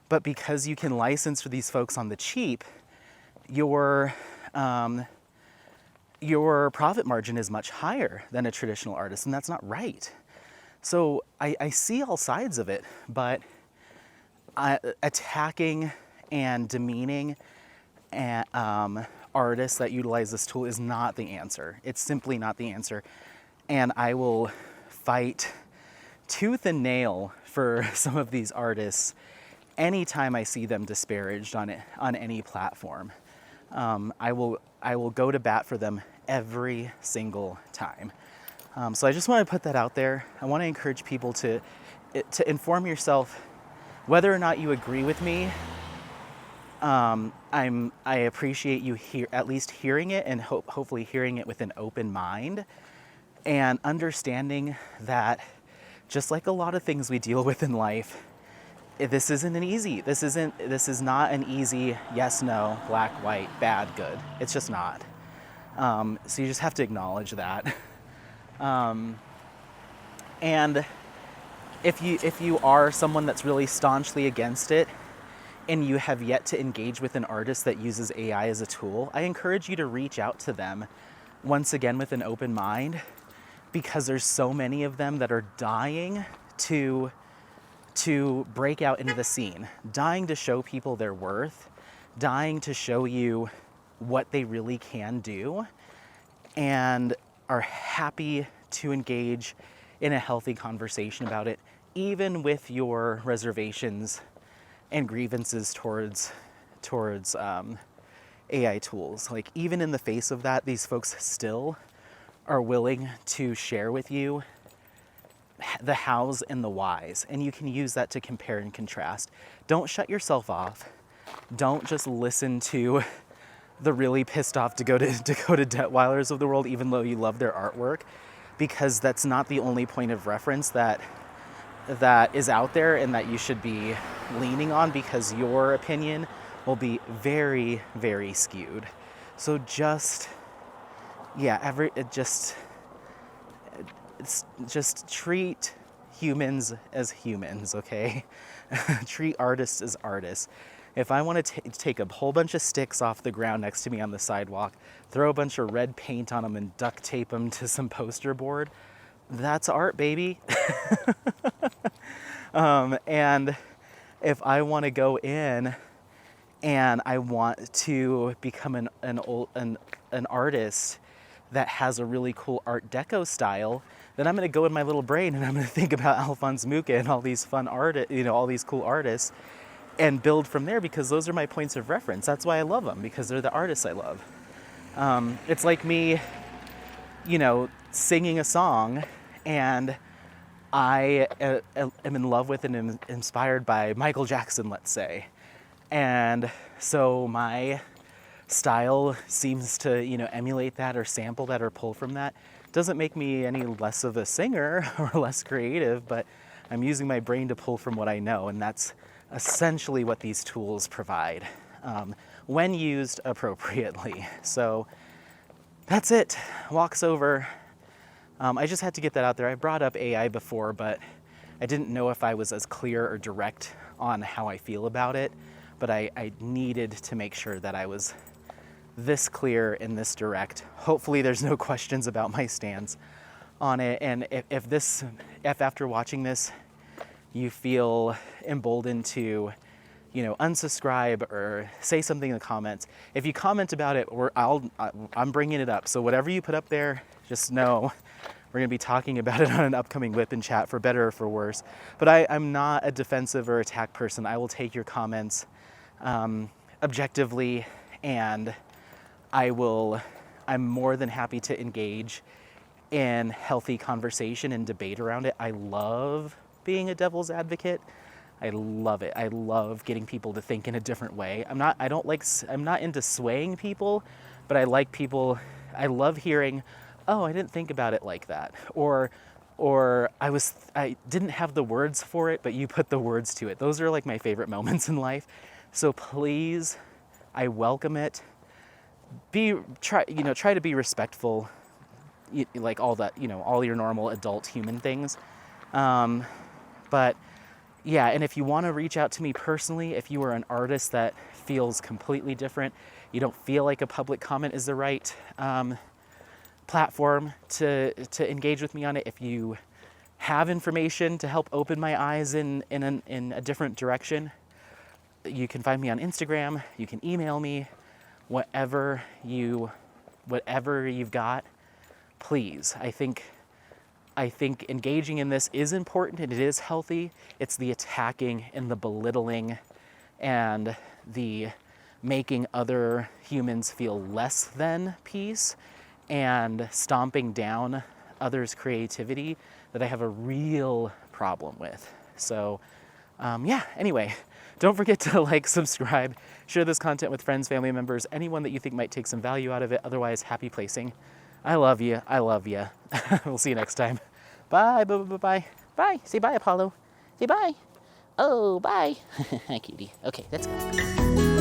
but because you can license for these folks on the cheap, your profit margin is much higher than a traditional artist, and that's not right. So I see all sides of it, but attacking and demeaning artists that utilize this tool is not the answer. It's simply not the answer. And I will fight tooth and nail for some of these artists anytime I see them disparaged on any platform. I will go to bat for them every single time. So I just want to put that out there. I want to encourage people to inform yourself whether or not you agree with me. I appreciate you at least hearing it, and hopefully hearing it with an open mind, and understanding that just like a lot of things we deal with in life, this is not an easy yes, no, black, white, bad, good. It's just not. So you just have to acknowledge that. And if you are someone that's really staunchly against it, and you have yet to engage with an artist that uses AI as a tool, I encourage you to reach out to them once again with an open mind, because there's so many of them that are dying to break out into the scene, dying to show people their worth, dying to show you what they really can do, and are happy to engage in a healthy conversation about it, even with your reservations and grievances towards AI tools. Like, even in the face of that, these folks still are willing to share with you the hows and the whys, and you can use that to compare and contrast. Don't shut yourself off. Don't just listen to the really pissed off Dakota Detweilers of the world, even though you love their artwork, because that's not the only point of reference that is out there and that you should be leaning on, because your opinion will be very, very skewed. So just treat humans as humans, okay? Treat artists as artists. If I want to take a whole bunch of sticks off the ground next to me on the sidewalk, throw a bunch of red paint on them and duct tape them to some poster board, that's art, baby. And if I want to go in and I want to become an artist that has a really cool Art Deco style, then I'm going to go in my little brain and I'm going to think about Alphonse Mucha and all these fun all these cool artists, and build from there, because those are my points of reference. That's why I love them, because they're the artists I love. It's like me, singing a song, and I am in love with and am inspired by Michael Jackson, let's say. And so my style seems to, emulate that or sample that or pull from that. Doesn't make me any less of a singer or less creative, but I'm using my brain to pull from what I know, and that's essentially what these tools provide, when used appropriately. So that's it. Walks over. I just had to get that out there. I brought up AI before, but I didn't know if I was as clear or direct on how I feel about it. But I needed to make sure that I was this clear and this direct. Hopefully there's no questions about my stance on it. And if after watching this, you feel emboldened to, unsubscribe or say something in the comments. If you comment about it, I'm bringing it up. So whatever you put up there, just know we're going to be talking about it on an upcoming Whip and Chat, for better or for worse. But I'm not a defensive or attack person. I will take your comments objectively, and I'm more than happy to engage in healthy conversation and debate around it. I love being a devil's advocate. I love it. I love getting people to think in a different way. I'm not into swaying people, but I love hearing, oh, I didn't think about it like that. Or I didn't have the words for it, but you put the words to it. Those are like my favorite moments in life. So please, I welcome it. Try to be respectful, like all that, all your normal adult human things. But yeah, and if you want to reach out to me personally, if you are an artist that feels completely different, you don't feel like a public comment is the right platform to engage with me on it. If you have information to help open my eyes in a different direction, you can find me on Instagram. You can email me, whatever you've got. Please, I think engaging in this is important and it is healthy. It's the attacking and the belittling and the making other humans feel less than piece and stomping down others' creativity that I have a real problem with. So, anyway, don't forget to like, subscribe, share this content with friends, family members, anyone that you think might take some value out of it. Otherwise, happy placing. I love you. I love you. We'll see you next time. Bye. Bye. Bye. Bye. Bye. Say bye, Apollo. Say bye. Oh, bye. Hi, cutie. Okay, let's go.